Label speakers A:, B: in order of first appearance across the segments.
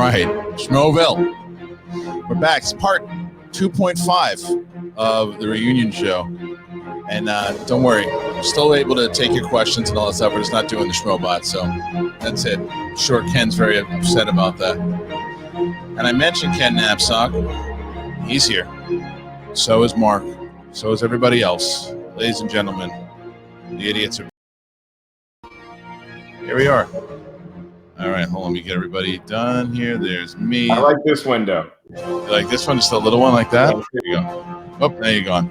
A: right, Schmoville. We're back. It's part 2.5 of the reunion show. And don't worry, I'm still able to take your questions and all that stuff. We're just not doing the Schmobot, so that's it. I'm sure Ken's very upset about that. And I mentioned Ken Knapsack. He's here. So is Mark. So is everybody else. Ladies and gentlemen, the idiots are... Here we are. All right, hold on. Let me get everybody done here. There's me.
B: I like this window.
A: You like this one? Just a little one like that? There you go. Oh, there you go.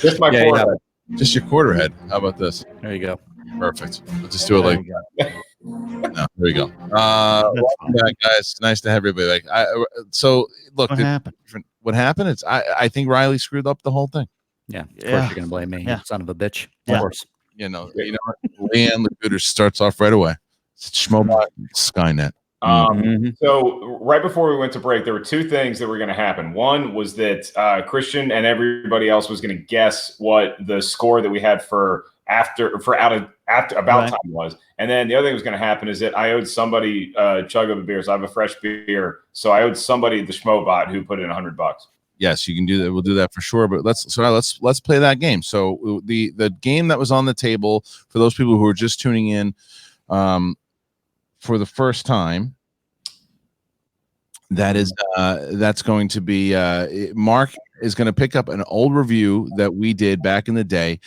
B: Just my forehead.
A: Just your quarter head. How about this?
C: There you go.
A: Perfect. Let's just do it like that. No, there we go. Welcome back, guys. Nice to have everybody back. So, look.
C: What happened?
A: What happened? It's I think Riley screwed up the whole thing.
C: Yeah. Of course you're going to blame me. Yeah. Son of a bitch. Of course.
A: You know what? Leanne Laguter starts off right away. It's Schmobot, Skynet.
B: So right before we went to break, there were two things that were going to happen. One was that Christian and everybody else was going to guess what the score that we had for about time was, and then the other thing that was going to happen is that I owed somebody a chug of a beer. So I have a fresh beer, so I owed somebody the Schmobot who put in $100. Yes,
A: you can do that. We'll do that for sure. But let's play that game. So the game that was on the table for those people who are just tuning in for the first time, that's going to be Mark is going to pick up an old review that we did back in the day,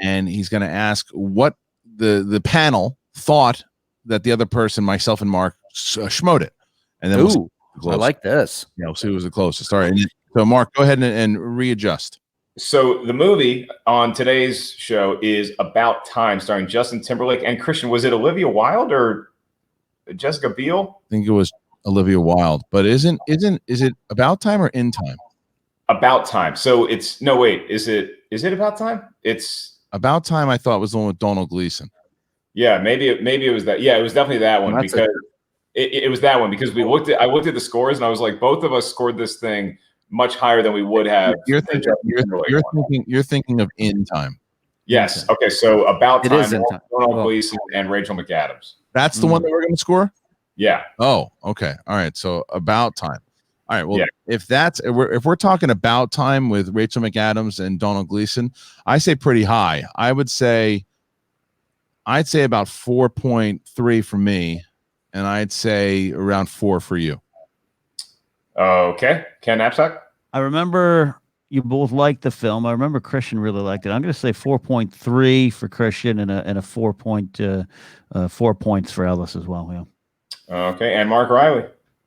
A: and he's going to ask what the panel thought that the other person, myself and Mark, schmoed it. And then
C: I like this.
A: Yeah, we'll see who was the closest. All right. So Mark, go ahead and readjust.
B: So the movie on today's show is About Time, starring Justin Timberlake and Christian. Was it Olivia Wilde or Jessica Biel?
A: I think it was Olivia Wilde, but is it About Time or In Time?
B: About Time. So it's is it About Time? It's
A: About Time. I thought was the one with Donald Gleason.
B: Yeah, maybe it was that. Yeah, it was definitely that one because it was that one because I looked at the scores and I was like, both of us scored this thing much higher than we would have.
A: You're thinking of In Time.
B: Yes. Okay. So About Time. Donald Gleason and Rachel McAdams.
A: That's the one that we're going to score.
B: Yeah.
A: Oh, okay. All right. So About Time. All right. Well, if we're talking About Time with Rachel McAdams and Donald Gleason, I say pretty high. I'd say about 4.3 for me, and I'd say around 4 for you.
B: Okay. Ken Knapsack?
C: I remember you both liked the film. I remember Christian really liked it. I'm going to say 4.3 for Christian and a 4 points for Ellis as well. Yeah.
B: Okay. And Mark Riley?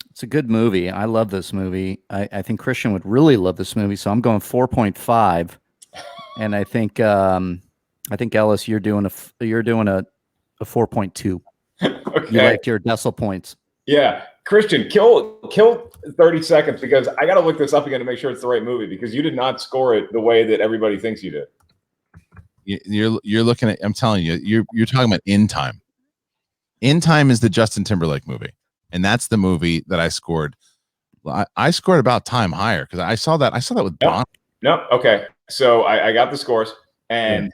C: It's a good movie. I love this movie. I think Christian would really love this movie, so I'm going 4.5. And I think Ellis, you're doing a 4.2.
B: Okay.
C: You like your decimal points.
B: Yeah. Christian, kill 30 seconds because I got to look this up again to make sure it's the right movie because you did not score it the way that everybody thinks you did.
A: You're looking at, I'm telling you, you're talking about In Time. In Time is the Justin Timberlake movie. And that's the movie that I scored. I scored About Time higher because I saw that with Don.
B: No. Okay. So I got the scores and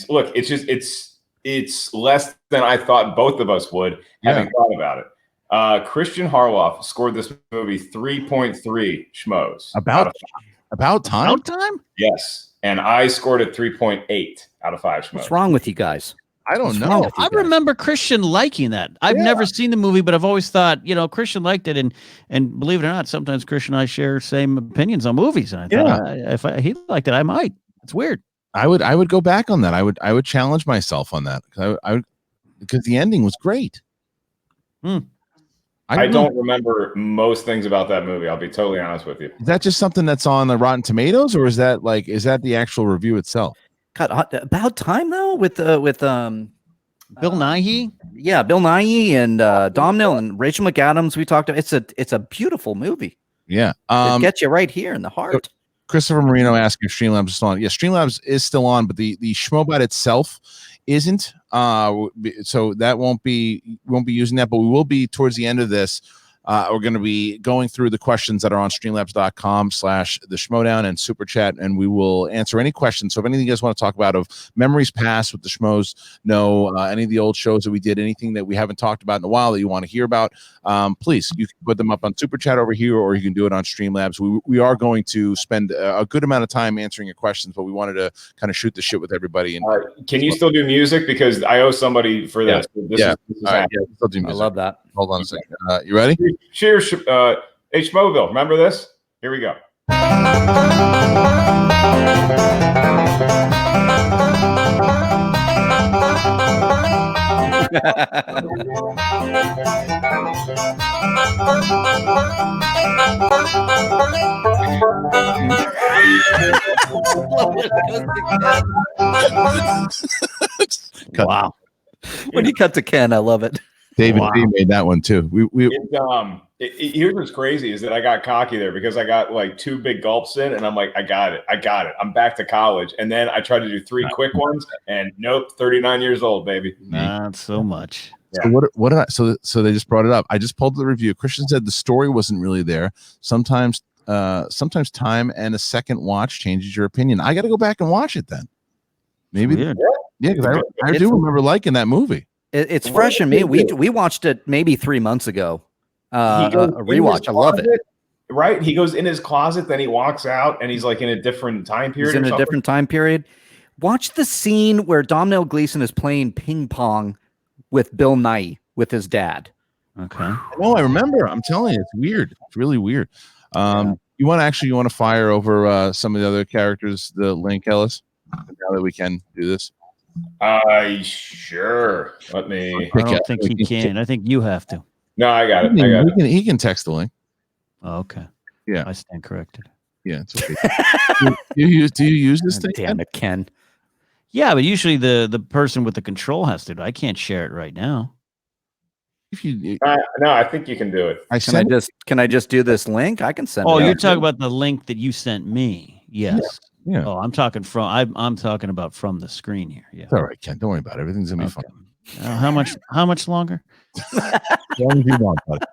B: look, it's less than I thought both of us would having thought about it. Christian Harloff scored this movie 3.3 Schmoes.
A: About Time?
C: About Time?
B: Yes. And I scored it 3.8 out of 5 Schmoes.
C: What's wrong with you guys?
A: I don't know.
D: I remember Christian liking that. I've never seen the movie, but I've always thought, Christian liked it. And believe it or not, sometimes Christian and I share same opinions on movies. And I thought if he liked it, I might. It's weird.
A: I would go back on that. I would challenge myself on that because the ending was great.
B: I don't remember most things about that movie. I'll be totally honest with you.
A: Is that just something that's on the Rotten Tomatoes, or is that the actual review itself?
C: God, About Time though with Bill
D: Nighy.
C: Yeah, Bill Nighy and Domhnall and Rachel McAdams. We talked about it's a beautiful movie.
A: Yeah,
C: it gets you right here in the heart.
A: Christopher Marino asking if Streamlabs is still on. Yeah, Streamlabs is still on, but the Schmobot itself isn't. So that won't be using that, but we will be towards the end of this. We're going to be going through the questions that are on streamlabs.com/the Schmoedown and Super Chat, and we will answer any questions. So if anything you guys want to talk about of memories past with the Schmoes, any of the old shows that we did, anything that we haven't talked about in a while that you want to hear about, please, you can put them up on Super Chat over here, or you can do it on Streamlabs. We are going to spend a good amount of time answering your questions, but we wanted to kind of shoot the shit with everybody. And
B: can you still do music? Because I owe somebody for this. This is
A: all right. Yeah, still do music.
E: I love that.
A: Hold on a second. You ready?
B: Cheers, Schmoeville. Remember this? Here we go.
C: Wow.
E: When you cut to Ken, I love it.
A: David B made that one too.
B: Here's what's crazy is that I got cocky there because I got like 2 big gulps in, and I'm like, I got it. I'm back to college, and then I tried to do 3 quick ones, and nope, 39 years old, baby.
C: Not so much.
A: So what did I? So they just brought it up. I just pulled the review. Christian said the story wasn't really there. Sometimes time and a second watch changes your opinion. I got to go back and watch it then. Maybe, because I do remember liking that movie.
E: It's fresh in me. We watched it maybe 3 months ago. A rewatch. I love it.
B: Right? He goes in his closet, then he walks out, and he's like in a different time period.
E: He's in a different time period. Watch the scene where Domhnall Gleeson is playing ping pong with Bill Nighy with his dad.
C: Okay.
A: No, I remember. I'm telling you, it's weird. It's really weird. You want to fire over some of the other characters, the link, Ellis, now that we can do this?
B: Sure. Let me.
C: I don't think he can. I think you have to.
B: No, I got it.
A: He can text the link.
C: Oh, okay.
A: Yeah.
C: I stand corrected.
A: Yeah, it's okay. do you use this thing?
E: Damn it, Ken.
C: Yeah, but usually the person with the control has to. I can't share it right now.
A: If you
B: no, I think you can do it.
E: Can I just do this link? I can send it.
C: Oh, you're talking about the link that you sent me. Yes.
A: Yeah.
C: Oh, I'm talking about from the screen here. Yeah.
A: It's all right, Ken. Don't worry about it. Everything's gonna be fine.
C: How much longer?
A: As long as you want, buddy.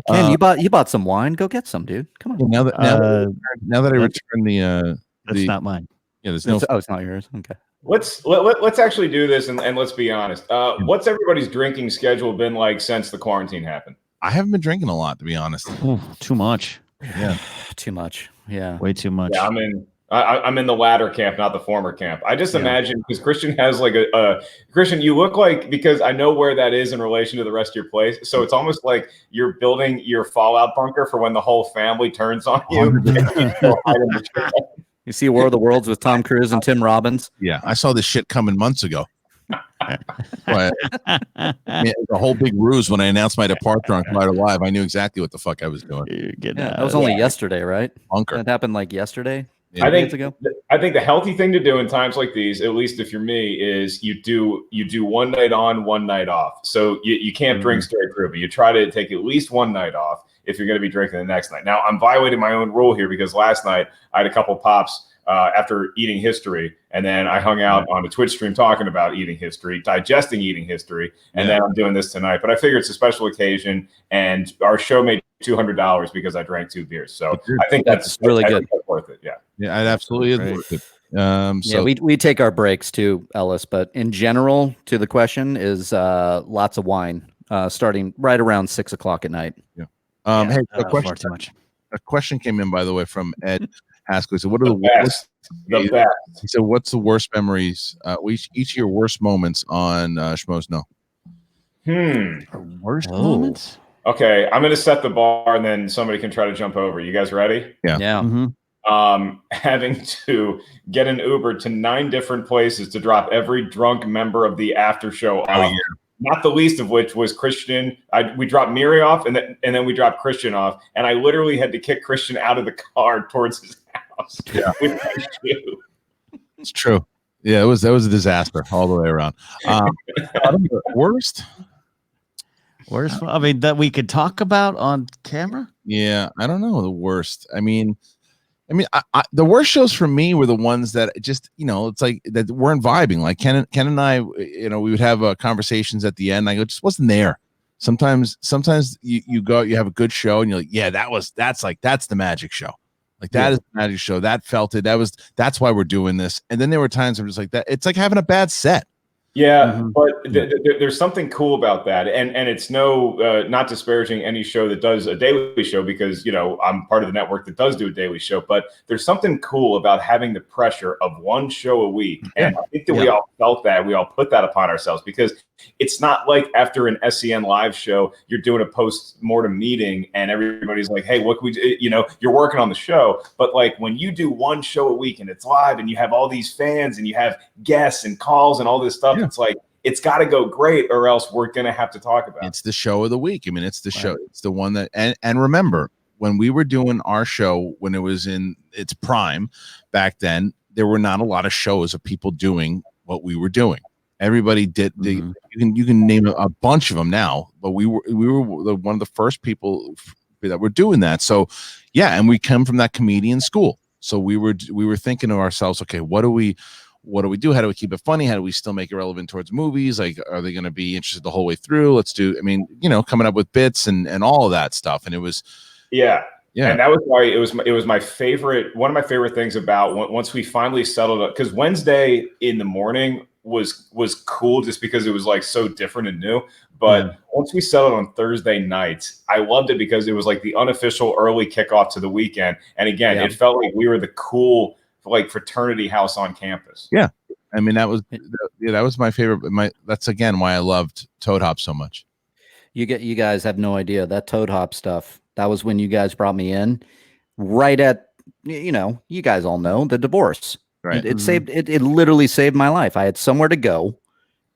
E: Ken, you bought some wine. Go get some, dude. Come on.
A: Now that I return the
C: that's not mine.
A: Yeah, there's no.
E: It's not yours. Okay.
B: Let's actually do this and let's be honest. What's everybody's drinking schedule been like since the quarantine happened?
A: I haven't been drinking a lot, to be honest.
C: Ooh, too much.
A: Yeah,
E: too much. Yeah,
C: way too much.
B: Yeah, I'm in the latter camp, not the former camp. I just imagine because Christian has like a Christian, you look like, because I know where that is in relation to the rest of your place. So it's almost like you're building your fallout bunker for when the whole family turns on you.
E: You see War of the Worlds with Tom Cruise and Tim Robbins?
A: Yeah, I saw this shit coming months ago. The whole big ruse when I announced my departure on Collider Live. I knew exactly what the fuck I was doing.
E: That was only yesterday, right?
A: Bunker.
E: That happened like yesterday.
B: I think the healthy thing to do in times like these, at least if you're me, is you do one night on, one night off. So you can't drink straight through, but you try to take at least one night off if you're going to be drinking the next night. Now, I'm violating my own rule here because last night I had a couple pops after eating history, and then I hung out on a Twitch stream talking about eating history, digesting eating history, and then I'm doing this tonight. But I figure it's a special occasion, and our show made $200 because I drank 2 beers. So I think that's
E: really good.
B: That's worth it.
A: Yeah, it absolutely is worth it. So
E: we take our breaks too, Ellis. But in general, to the question is lots of wine, starting right around 6 o'clock at night.
A: Yeah. Hey, a question came in, by the way, from Ed Haskell. So, what are the worst?
B: The best.
A: He said, "What's the worst memories? Each of your worst moments on Schmoes? No.
C: Worst moments.
B: Okay, I'm going to set the bar, and then somebody can try to jump over. You guys ready?
A: Yeah.
C: Mm-hmm.
B: Having to get an Uber to 9 different places to drop every drunk member of the after show off. Yeah. Not the least of which was Christian. We dropped Miri off, and then we dropped Christian off, and I literally had to kick Christian out of the car towards his house.
A: Yeah,
B: with my shoe.
A: It's true. Yeah, that was a disaster all the way around. Worst.
C: I mean, that we could talk about on camera.
A: Yeah, I don't know the worst. I mean, the worst shows for me were the ones that just, it's like that weren't vibing. Like Ken and I, we would have conversations at the end. I go, just wasn't there. Sometimes you go, you have a good show, and you're like, yeah, that's the magic show. Like that is the magic show. That felt it. That's why we're doing this. And then there were times where it's like that. It's like having a bad set.
B: Yeah, but there's something cool about that, and it's not disparaging any show that does a daily show, because I'm part of the network that does do a daily show. But there's something cool about having the pressure of one show a week, and I think that we all felt that, we all put that upon ourselves, because it's not like after an SEN live show you're doing a post-mortem meeting and everybody's like, hey, what can we do? You're working on the show. But like when you do one show a week and it's live and you have all these fans and you have guests and calls and all this stuff, it's like, it's got to go great, or else we're going to have to talk about it.
A: It's the show of the week. I mean, it's the show. It's the one that, and remember, when we were doing our show, when it was in its prime back then, there were not a lot of shows of people doing what we were doing. Everybody did. You can name a bunch of them now, but we were one of the first people that were doing that. So yeah, and we come from that comedian school. So we were thinking to ourselves, okay, what do we do? How do we keep it funny? How do we still make it relevant towards movies? Like, are they going to be interested the whole way through? Coming up with bits and all of that stuff. And it was,
B: yeah. And that was why it was my favorite. One of my favorite things about once we finally settled up, because Wednesday in the morning was cool just because it was like so different and new. But once we settled on Thursday nights, I loved it because it was like the unofficial early kickoff to the weekend. And again, it felt like we were the cool like fraternity house on campus.
A: Yeah. I mean, that was my favorite. That's again why I loved Toad Hop so much.
E: You guys have no idea that Toad Hop stuff. That was when you guys brought me in right at, you guys all know the divorce.
A: Right.
E: It literally saved my life. I had somewhere to go.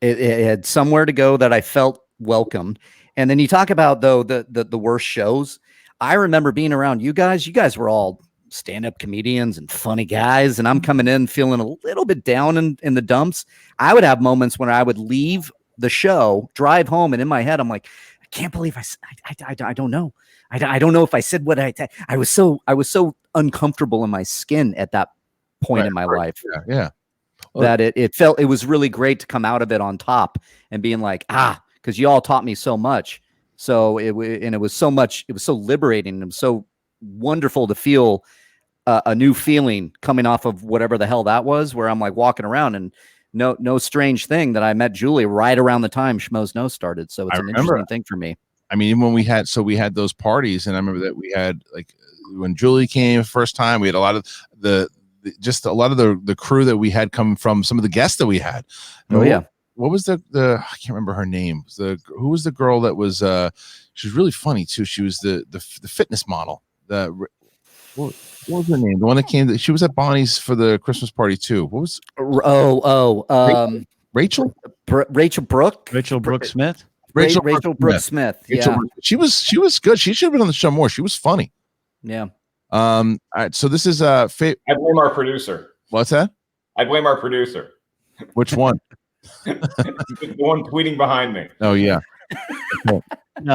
E: It had somewhere to go that I felt welcomed. And then you talk about though the worst shows. I remember being around you guys. You guys were all stand-up comedians and funny guys, and I'm coming in feeling a little bit down in the dumps. I would have moments when I would leave the show, drive home, and in my head I'm like, I can't believe I don't know. I don't know if I said what I was so uncomfortable in my skin at that point in my life.
A: Yeah. Well,
E: that it was really great to come out of it on top and being like, because you all taught me so much. So it was so much, it was so liberating, and it was so wonderful to feel a new feeling coming off of whatever the hell that was, where I'm like walking around, and no strange thing that I met Julie right around the time Schmoes Know started. So it's an interesting thing for me.
A: I mean, even when we had those parties, and I remember that we had, like, when Julie came first time, we had a lot of the crew that we had come from, some of the guests that we had.
E: Oh yeah.
A: What was the I can't remember her name. Who was the girl that was she was really funny too. She was the fitness model. What was her name? The one that came, she was at Bonnie's for the Christmas party too. What was Rachel
C: Brooke Smith.
E: Rachel Brooks Smith. Yeah.
A: She was good. She should have been on the show more. She was funny.
E: Yeah.
A: All right. So this is
B: I blame our producer.
A: What's that?
B: I blame our producer.
A: Which one?
B: The one tweeting behind me.
A: Oh yeah.
C: No,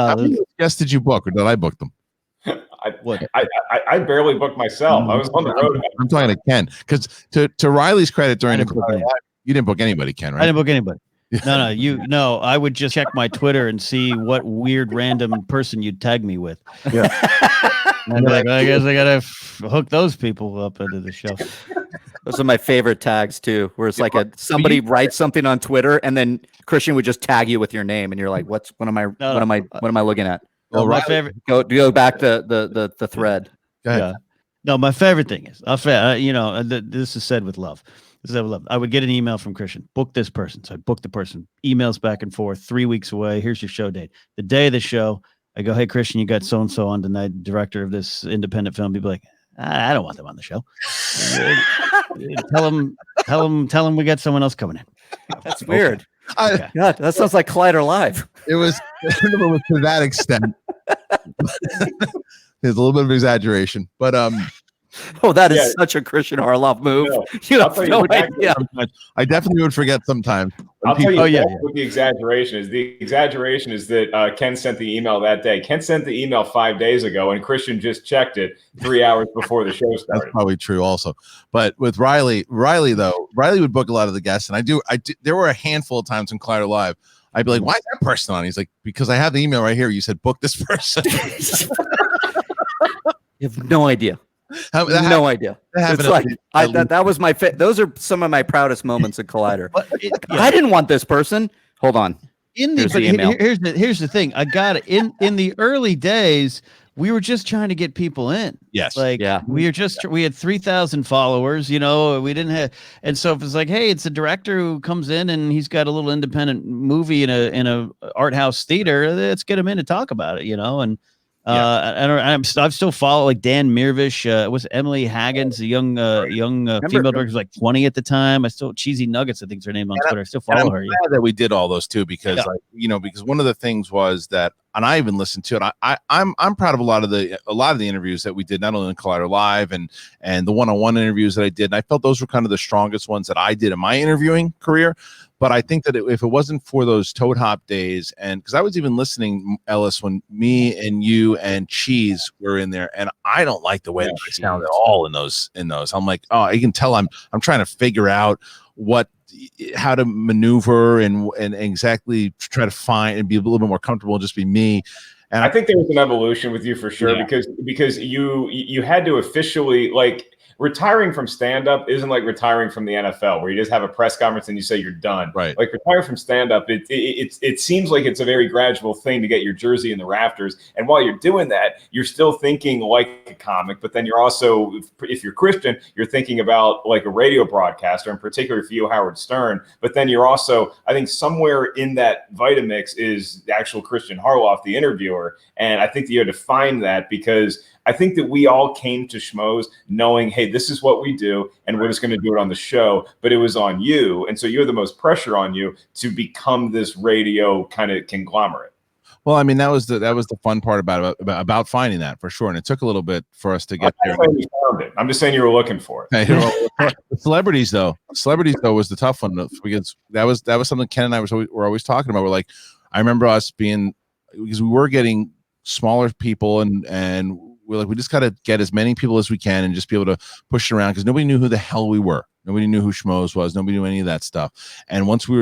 A: how many guests did you book, or did I book them?
B: I barely booked myself. I was on the road.
A: I'm talking to Ken, because to Riley's credit, during the you didn't book anybody, Ken, right?
C: I didn't book anybody. No, I would just check my Twitter and see what weird random person you'd tag me with.
A: Yeah.
C: And like, I guess I gotta hook those people up into the show.
E: Those are my favorite tags too, where it's like somebody writes something on Twitter, and then Christian would just tag you with your name, and you're like, what am I looking at?
C: Well, my favorite.
E: Go back to the thread.
A: Go ahead.
C: Yeah. No, my favorite thing is, this is said with love. I would get an email from Christian, book this person. So I booked the person, emails back and forth, 3 weeks away. Here's your show date. The day of the show, I go, hey, Christian, you got so-and-so on tonight, director of this independent film. People like, I don't want them on the show. Tell them we got someone else coming in.
E: That's weird.
A: Okay.
E: God, that sounds like Collider Live.
A: It was to that extent. There's a little bit of exaggeration, but
E: that is such a Christian Harloff move. You have no idea.
A: I definitely would forget sometimes.
B: I'll tell you what the exaggeration is. The exaggeration is that Ken sent the email that day. Ken sent the email 5 days ago, and Christian just checked it 3 hours before the show started.
A: That's probably true also. But with Riley would book a lot of the guests, and I do. There were a handful of times in Collider Live I'd be like, why is that person on? He's like, because I have the email right here. You said book this person.
E: You have no idea. No idea. It's like that was my those are some of my proudest moments at Collider. I didn't want this person. Hold on.
C: Here's the thing. I got it in the early days. We were just trying to get people in.
A: Yes.
C: Like we had 3,000 followers, we didn't have. And so if it's like, hey, it's a director who comes in and he's got a little independent movie in a art house theater, let's get him in to talk about it, and I still follow like Dan Mirvish, was Emily Haggins, a young female director, was like 20 at the time. I still Cheesy Nuggets, I think is her name on Twitter. I still follow her.
A: Glad that we did all those too, because because one of the things was that, and I even listened to it. I'm proud of a lot of the interviews that we did, not only in Collider Live and the one-on-one interviews that I did. And I felt those were kind of the strongest ones that I did in my interviewing career. But I think that if it wasn't for those Toad Hop days, and because I was even listening, Ellis, when me and you and Cheese were in there, and I don't like the way that I sound at all in those. I'm like, oh, you can tell I'm trying to figure out how to maneuver and exactly try to find and be a little bit more comfortable and just be me. And
B: I think there was an evolution with you for sure, because you had to officially, like, retiring from stand-up isn't like retiring from the NFL, where you just have a press conference and you say you're done.
A: Right.
B: Like retiring from stand-up, it seems like it's a very gradual thing to get your jersey in the rafters. And while you're doing that, you're still thinking like a comic, but then you're also, if you're Christian, you're thinking about like a radio broadcaster, in particular for you, Howard Stern. But then you're also, I think somewhere in that Vitamix is the actual Christian Harloff, the interviewer. And I think that you had to find that, because I think that we all came to Schmoes knowing, hey, this is what we do, and we're just going to do it on the show. But it was on you, and so you had the most pressure on you to become this radio kind of conglomerate.
A: Well, I mean, that was the fun part about finding that, for sure. And it took a little bit for us to get there.
B: I'm just saying you were looking for it.
A: Celebrities though was the tough one, because that was something Ken and I were always talking about. We're like, I remember us being, because we were getting smaller people, and we're like, we just got to get as many people as we can and just be able to push it around, because nobody knew who the hell we were. Nobody knew who Schmoes was. Nobody knew any of that stuff. And once we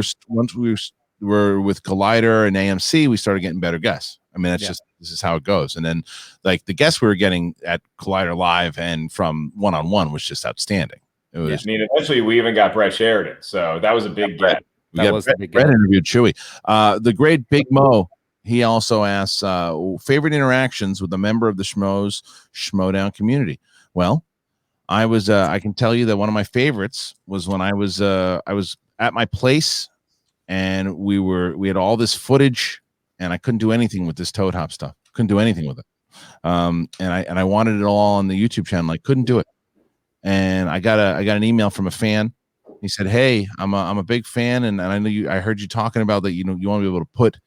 A: were with Collider and AMC, we started getting better guests. I mean, this is how it goes. And then like the guests we were getting at Collider Live and from one-on-one was just outstanding. It was. I mean,
B: eventually we even got Brett Sheridan, so that was a big get.
A: Brett interviewed Chewy. The great Big Mo. He also asks favorite interactions with a member of the Schmoedown community. Well, I can tell you that one of my favorites was when I was at my place, and we had all this footage, and I couldn't do anything with this Toad Hop stuff. Couldn't do anything with it. And I wanted it all on the YouTube channel. I couldn't do it. And I got an email from a fan. He said, "Hey, I'm a big fan, and I know I heard you talking about that. You want to be able to put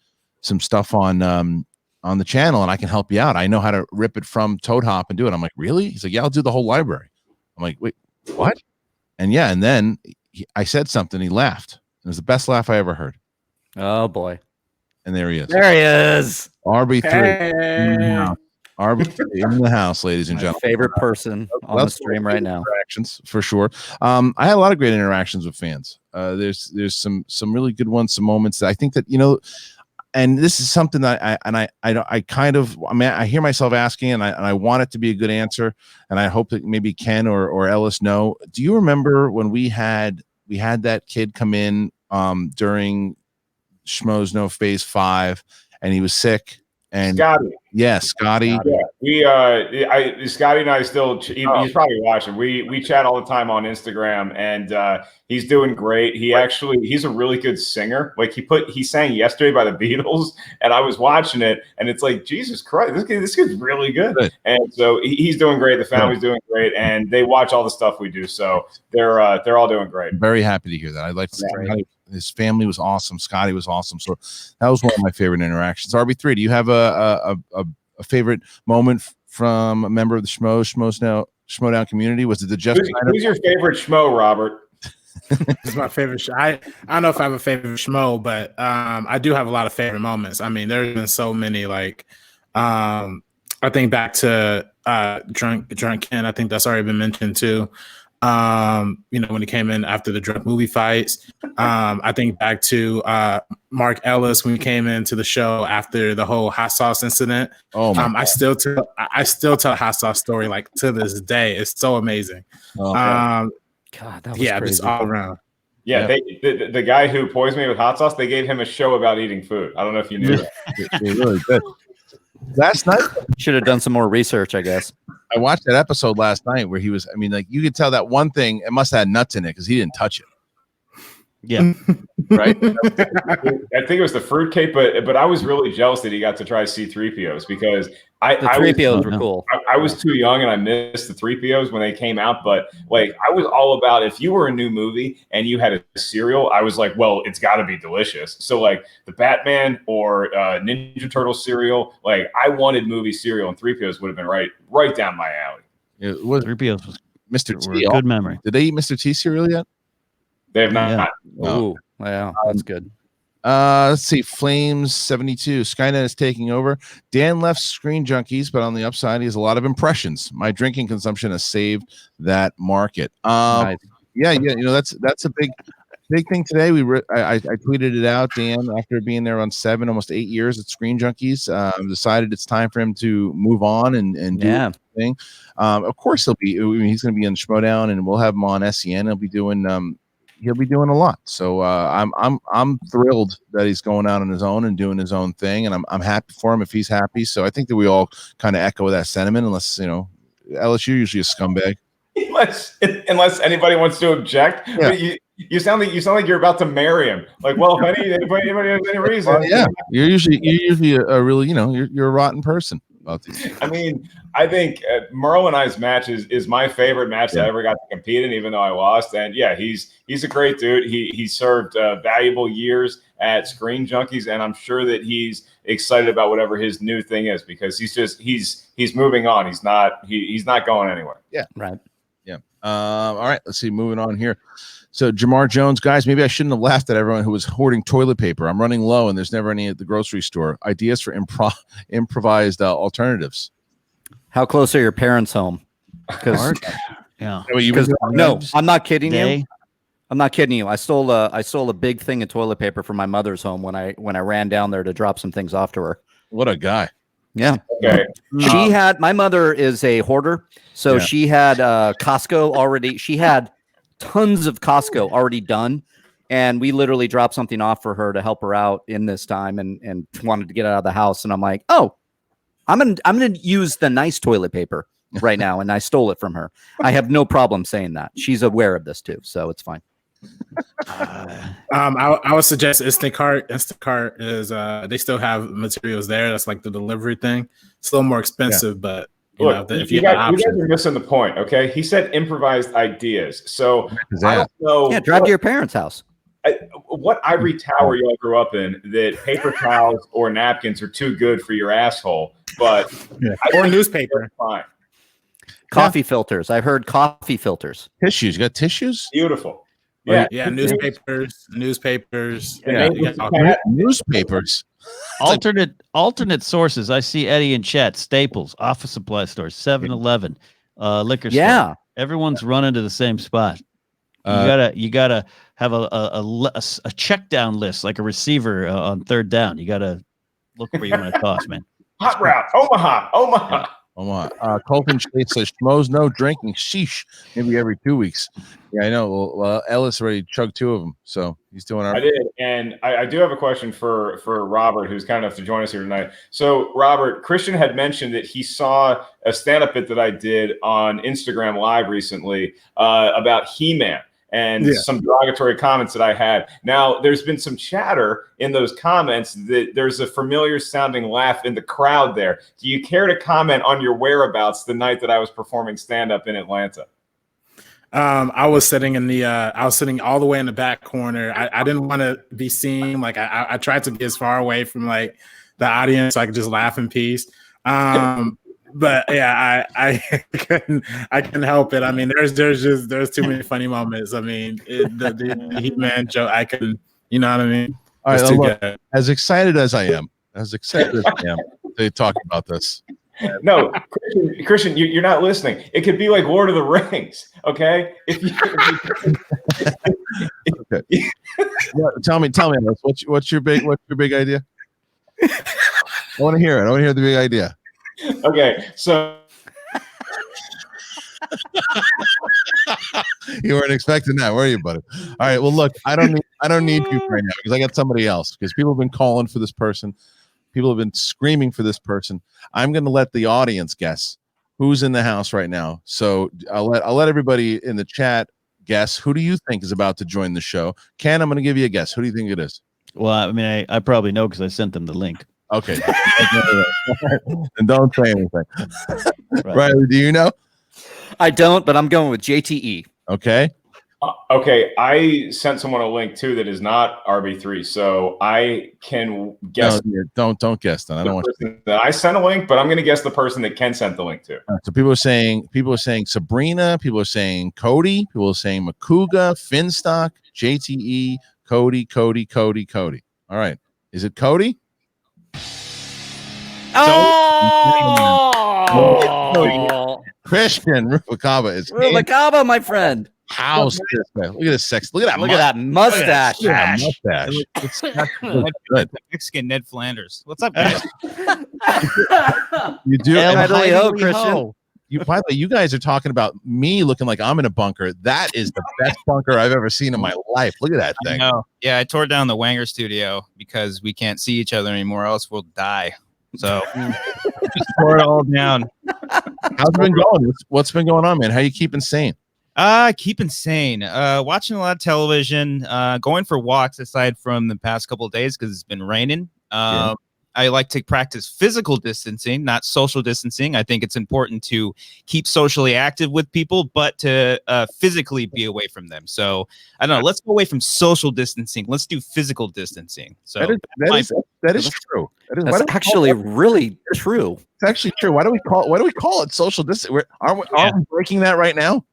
A: some stuff on the channel, and I can help you out. I know how to rip it from Toad Hop and do it." I'm like, "Really?" He's like, "Yeah, I'll do the whole library." I'm like, "Wait, what?" And then I said something. He laughed. It was the best laugh I ever heard.
E: Oh boy!
A: And there he is.
E: There he is.
A: RB3
E: hey.
A: RB3 in the house, ladies and gentlemen.
E: Favorite person on the stream right now.
A: Interactions for sure. I had a lot of great interactions with fans. There's some really good ones, some moments that I think that and this is something that I hear myself asking, and I want it to be a good answer, and I hope that maybe Ken or Ellis know. Do you remember when we had that kid come in during Schmoes No Phase 5, and he was sick? And
B: Scotty.
A: Yeah, Scotty.
B: Yeah, Scotty and I still. He's probably watching. We chat all the time on Instagram, and he's doing great. He's a really good singer. Like he sang "Yesterday" by the Beatles, and I was watching it, and it's like, Jesus Christ, this kid's really good. And so he's doing great. The family's doing great, and they watch all the stuff we do. So they're all doing great.
A: I'm very happy to hear that. I'd like to say his family was awesome. Scotty was awesome. So that was one of my favorite interactions. RB3, do you have a favorite moment from a member of the Schmoedown community? Was it the
B: Who's your favorite Schmo, Robert?
F: This is my favorite show. I don't know if I have a favorite Schmo, but I do have a lot of favorite moments. I mean, there's been so many. Like, I think back to Drunk Ken. I think that's already been mentioned too. When he came in after the drug movie fights. I think back to Mark Ellis when he came into the show after the whole hot sauce incident.
A: Oh my
F: I still tell a hot sauce story like to this day. It's so amazing.
A: Oh,
E: God, that was crazy.
F: Just all around.
B: Yeah, the guy who poisoned me with hot sauce, they gave him a show about eating food. I don't know if you knew that.
A: They really did. Last night,
E: Should have done some more research, I guess.
A: I watched that episode last night where he was. I mean, like you could tell that one thing it must have had nuts in it because he didn't touch it.
C: Yeah.
A: Right.
B: I think it was the fruitcake, but I was really jealous that he got to try C-3POs because
E: The 3POs were cool.
B: I was too young and I missed the 3POs when they came out. But like, I was all about if you were a new movie and you had a cereal, I was like, well, it's got to be delicious. So like the Batman or Ninja Turtle cereal, like I wanted movie cereal and 3POs would have been right down my alley.
A: It was
C: 3POs was
A: Mr. T.
C: good memory.
A: Did they eat Mr. T cereal yet?
B: They have not.
C: Yeah.
E: Oh, yeah, that's good.
A: Let's see. Flames 72. Skynet is taking over. Dan left Screen Junkies, but on the upside, he has a lot of impressions. My drinking consumption has saved that market.
E: Nice.
A: Yeah. That's a big thing today. I tweeted it out. Dan, after being there on 7, almost 8 years at Screen Junkies, decided it's time for him to move on and do his thing. Of course, he's going to be on Schmodown, and we'll have him on SEN. He'll be doing a lot. So I'm thrilled that he's going out on his own and doing his own thing, and I'm happy for him if he's happy. So I think that we all kind of echo that sentiment, unless LSU usually a scumbag.
B: Unless anybody wants to object.
A: Yeah.
B: You sound like you're about to marry him. Like, well, if anybody has any reason.
A: Yeah, you're usually a really you're a rotten person.
B: I mean, I think Merle and I's match is my favorite match that I ever got to compete in, even though I lost. And yeah, he's a great dude. He served valuable years at Screen Junkies, and I'm sure that he's excited about whatever his new thing is because he's moving on. He's not going anywhere.
A: Yeah,
E: right.
A: Yeah. All right. Let's see. Moving on here. So Jamar Jones, guys, maybe I shouldn't have laughed at everyone who was hoarding toilet paper. I'm running low, and there's never any at the grocery store. Ideas for improvised alternatives.
E: How close are your parents home? Because
C: Yeah.
E: no, I'm not kidding you. I'm not kidding you. I stole a big thing of toilet paper from my mother's home when I ran down there to drop some things off to her.
A: What a guy.
E: Yeah.
B: Okay.
E: My mother is a hoarder, so she had Costco already. She had tons of Costco already done, and we literally dropped something off for her to help her out in this time and wanted to get out of the house. And I'm like, oh, I'm gonna use the nice toilet paper right now, and I stole it from her. I have no problem saying that. She's aware of this too, so it's fine.
F: I would suggest Instacart. Instacart is they still have materials there. That's like the delivery thing. It's a little more expensive, but if you guys are
B: missing the point. Okay, he said improvised ideas. So I don't know.
E: Yeah, drive to your parents' house.
B: What ivory tower y'all grew up in that paper towels or napkins are too good for your asshole, but
F: or newspaper.
B: Fine.
E: Coffee filters. I've heard coffee filters.
A: Tissues. You got tissues?
B: Beautiful.
F: Yeah, newspapers.
A: Yeah. Newspapers.
C: Alternate sources. I see Eddie in chat. Staples, office supply stores, 7-Eleven, liquor store.
E: Yeah.
C: Everyone's running to the same spot. You gotta have a check down list like a receiver on third down. You gotta look where you want to toss, man.
B: Hot route, Omaha.
A: Colton Chase says Schmoes no drinking. Sheesh. Maybe every 2 weeks. Yeah, I know. Well, Ellis already chugged 2 of them, so he's doing.
B: I did, and I do have a question for Robert, who's kind enough to join us here tonight. So, Robert, Christian had mentioned that he saw a stand-up bit that I did on Instagram Live recently about He-Man. And some derogatory comments that I had. Now, there's been some chatter in those comments that there's a familiar sounding laugh in the crowd there. Do you care to comment on your whereabouts the night that I was performing stand-up in Atlanta?
F: I was sitting all the way in the back corner. I didn't want to be seen. Like I tried to be as far away from like the audience so I could just laugh in peace. But yeah, I couldn't help it. I mean, there's too many funny moments. I mean, the He-Man joke, I couldn't, you know what I mean?
A: All right, look, as excited as I am to talk about this,
B: No, Christian, you're not listening. It could be like Lord of the Rings, okay?
A: Okay. Tell me, what's your big idea? I want to hear it. I want to hear the big idea.
B: Okay, so
A: you weren't expecting that, were you, buddy? All right. Well, look, I don't need you right now because I got somebody else. Because people have been calling for this person. People have been screaming for this person. I'm going to let the audience guess who's in the house right now. So I'll let everybody in the chat guess. Who do you think is about to join the show? Ken, I'm going to give you a guess. Who do you think it is?
C: Well, I mean, I probably know because I sent them the link.
A: Okay. And don't say anything. Right. Do you know?
E: I don't, but I'm going with JTE.
A: Okay.
B: Okay, I sent someone a link too that is not RB3, so I can guess.
A: No, don't guess then. I don't want
B: to. I sent a link, but I'm going to guess the person that Ken sent the link to.
A: So people are saying Sabrina. People are saying Cody. People are saying Makuga, Finstock, JTE, Cody. All right, is it Cody?
E: Oh,
A: Christian Rubacaba is
E: Rubacaba, my friend.
A: How's this guy? Look at this sex. Look at
E: that mustache.
A: Look at that mustache. It's good.
G: Mexican Ned Flanders. What's up, guys?
A: You do.
E: Christian.
A: By the way, you guys are talking about me looking like I'm in a bunker. That is the best bunker I've ever seen in my life. Look at that thing.
G: I know. Yeah, I tore down the Wanger studio because we can't see each other anymore, else we'll die. So just tore it all down.
A: How's it been going? What's been going on, man? How you keeping sane?
G: Keeping sane. Watching a lot of television. Going for walks aside from the past couple of days because it's been raining. I like to practice physical distancing, not social distancing. I think it's important to keep socially active with people, but to physically be away from them. So I don't know. Let's go away from social distancing. Let's do physical distancing. So
A: that is true.
E: That's actually really true.
A: It's actually true. Why do we call it social distancing? Aren't we breaking that right now?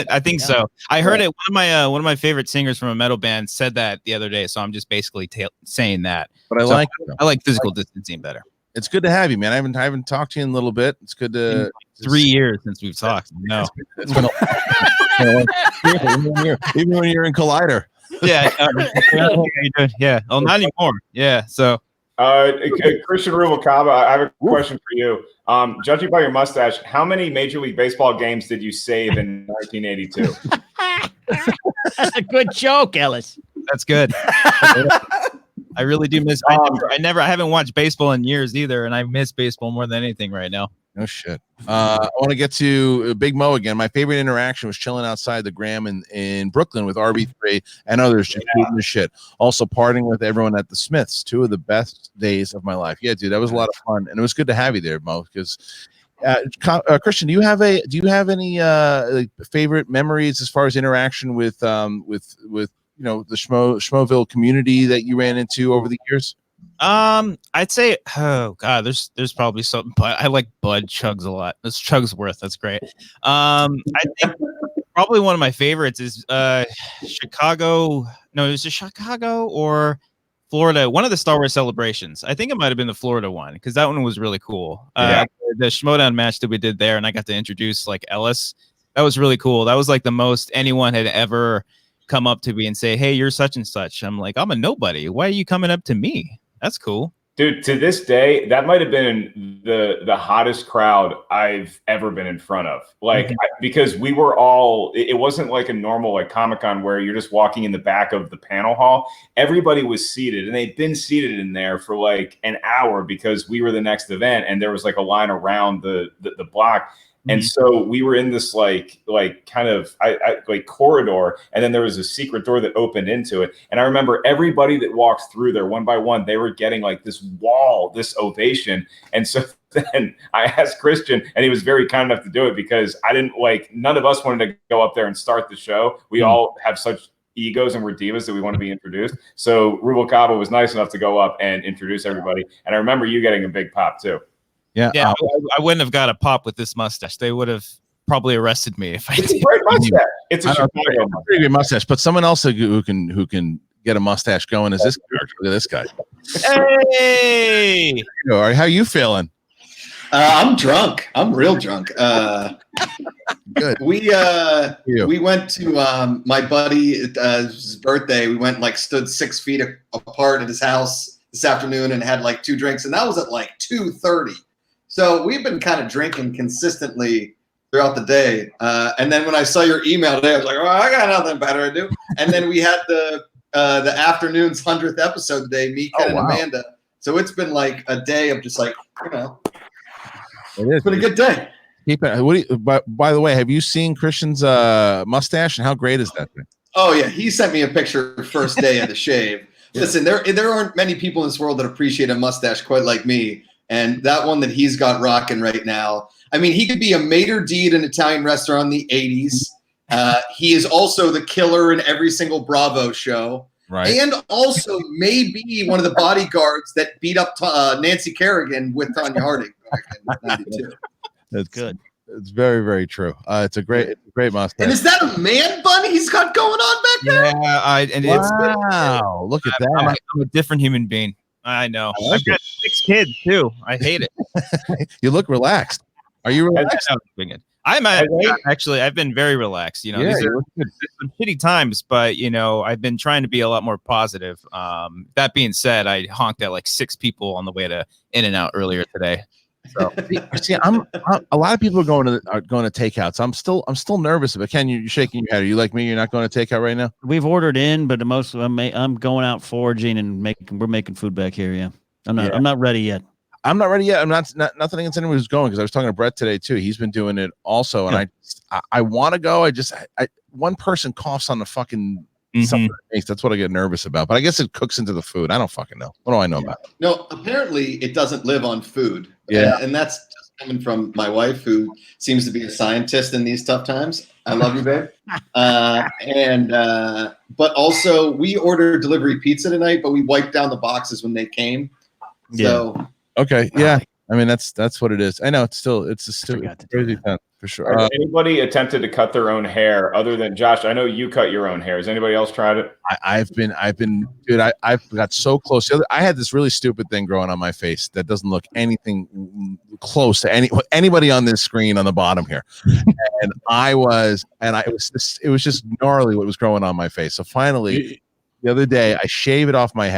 G: I think so. I heard it. One of my favorite singers from a metal band said that the other day. So I'm just basically saying that.
A: But I like
G: physical distancing better.
A: It's good to have you, man. I haven't talked to you in a little bit. It's good to
G: 3 years since we've talked. No,
A: it's been even when you're in Collider.
G: Yeah. Yeah. Oh, not anymore. Yeah. So.
B: Christian Rubalcaba, I have a question for you. Judging by your mustache, how many Major League Baseball games did you save in 1982?
C: That's a good joke, Ellis.
G: That's good. I really do miss. I haven't watched baseball in years either, and I miss baseball more than anything right now.
A: No shit. I want to get to Big Mo again. My favorite interaction was chilling outside the Graham in Brooklyn with RB3 and others, just shooting the shit. Also partying with everyone at the Smiths. 2 of the best days of my life. Yeah, dude, that was a lot of fun, and it was good to have you there, Mo. Because Christian, do you have any favorite memories as far as interaction with the Schmoville community that you ran into over the years?
G: I'd say, oh god, there's probably something, but I like Bud Chugs a lot. That's Chugsworth. That's great. I think probably one of my favorites is Chicago. No, it was it Chicago or Florida. One of the Star Wars celebrations. I think it might have been the Florida one because that one was really cool. The Schmoedown match that we did there, and I got to introduce like Ellis. That was really cool. That was like the most anyone had ever come up to me and say, "Hey, you're such and such." I'm like, I'm a nobody. Why are you coming up to me? That's cool.
B: Dude, to this day, that might have been the hottest crowd I've ever been in front of. Like, because we were all, it wasn't like a normal like Comic-Con where you're just walking in the back of the panel hall. Everybody was seated, and they'd been seated in there for like an hour because we were the next event, and there was like a line around the block. And so we were in this like kind of like corridor, and then there was a secret door that opened into it. And I remember everybody that walked through there one by one, they were getting like this ovation. And so then I asked Christian, and he was very kind enough to do it because none of us wanted to go up there and start the show. We all have such egos and we're divas that we want to be introduced. So Rubalcaba was nice enough to go up and introduce everybody. And I remember you getting a big pop too.
A: Yeah,
G: I wouldn't have got a pop with this mustache. They would have probably arrested me if I did.
B: It's a great mustache. It's a Chicago
A: pretty good mustache. But someone else who can get a mustache going is this character. Look at this guy.
G: Hey,
A: How are you feeling?
H: I'm drunk. I'm real drunk.
A: Good.
H: We went to my buddy's birthday. We went and stood 6 feet apart at his house this afternoon and had 2 drinks, and that was at 2:30. So we've been kind of drinking consistently throughout the day. And then when I saw your email today, I was like, oh, I got nothing better to do. And then we had the afternoon's 100th episode today, me, Ken, and Amanda. So it's been a day of just it's been a good day.
A: Keep it. By the way, have you seen Christian's mustache, and how great is that thing?
H: Oh yeah, he sent me a picture first day of the shave. Listen, there aren't many people in this world that appreciate a mustache quite like me, and that one that he's got rocking right now. I mean, he could be a maitre d' at an Italian restaurant in the 80s. He is also the killer in every single Bravo show.
A: Right.
H: And also maybe one of the bodyguards that beat up Nancy Kerrigan with Tanya Harding back in 92.
A: That's good. It's very, very true. It's a great mustache.
H: And is that a man bun he's got going on back there?
G: Yeah,
A: wow, look at that.
G: I'm a different human being. I know. I've got 6 kids too. I hate it.
A: You look relaxed. Are you relaxed?
G: I've been very relaxed. These are some shitty times, but I've been trying to be a lot more positive. That being said, I honked at 6 people on the way to In-N-Out earlier today. So
A: see, I'm a lot of people are going to takeouts. I'm still nervous about. Ken, you're shaking your head. Are you like me? You're not going to takeout right now?
C: We've ordered in, but I'm going out foraging and we're making food back here. Yeah, I'm not ready yet.
A: I'm not ready yet. I'm not nothing against anyone who's going, because I was talking to Brett today too. He's been doing it also, and I want to go. I one person coughs on the fucking something. That's what I get nervous about. But I guess it cooks into the food. I don't fucking know. What do I know about it?
H: No, apparently it doesn't live on food.
A: Yeah,
H: and that's just coming from my wife, who seems to be a scientist in these tough times. I love you, babe. But also we ordered delivery pizza tonight, but we wiped down the boxes when they came. So.
A: Okay. Yeah. I mean, that's what it is. I know it's crazy time for sure.
B: Has anybody attempted to cut their own hair other than Josh? I know you cut your own hair. Has anybody else tried it?
A: I've been, dude. I've got so close. I had this really stupid thing growing on my face that doesn't look anything close to anybody on this screen on the bottom here. And it was just gnarly what was growing on my face. So finally, the other day, I shave it off my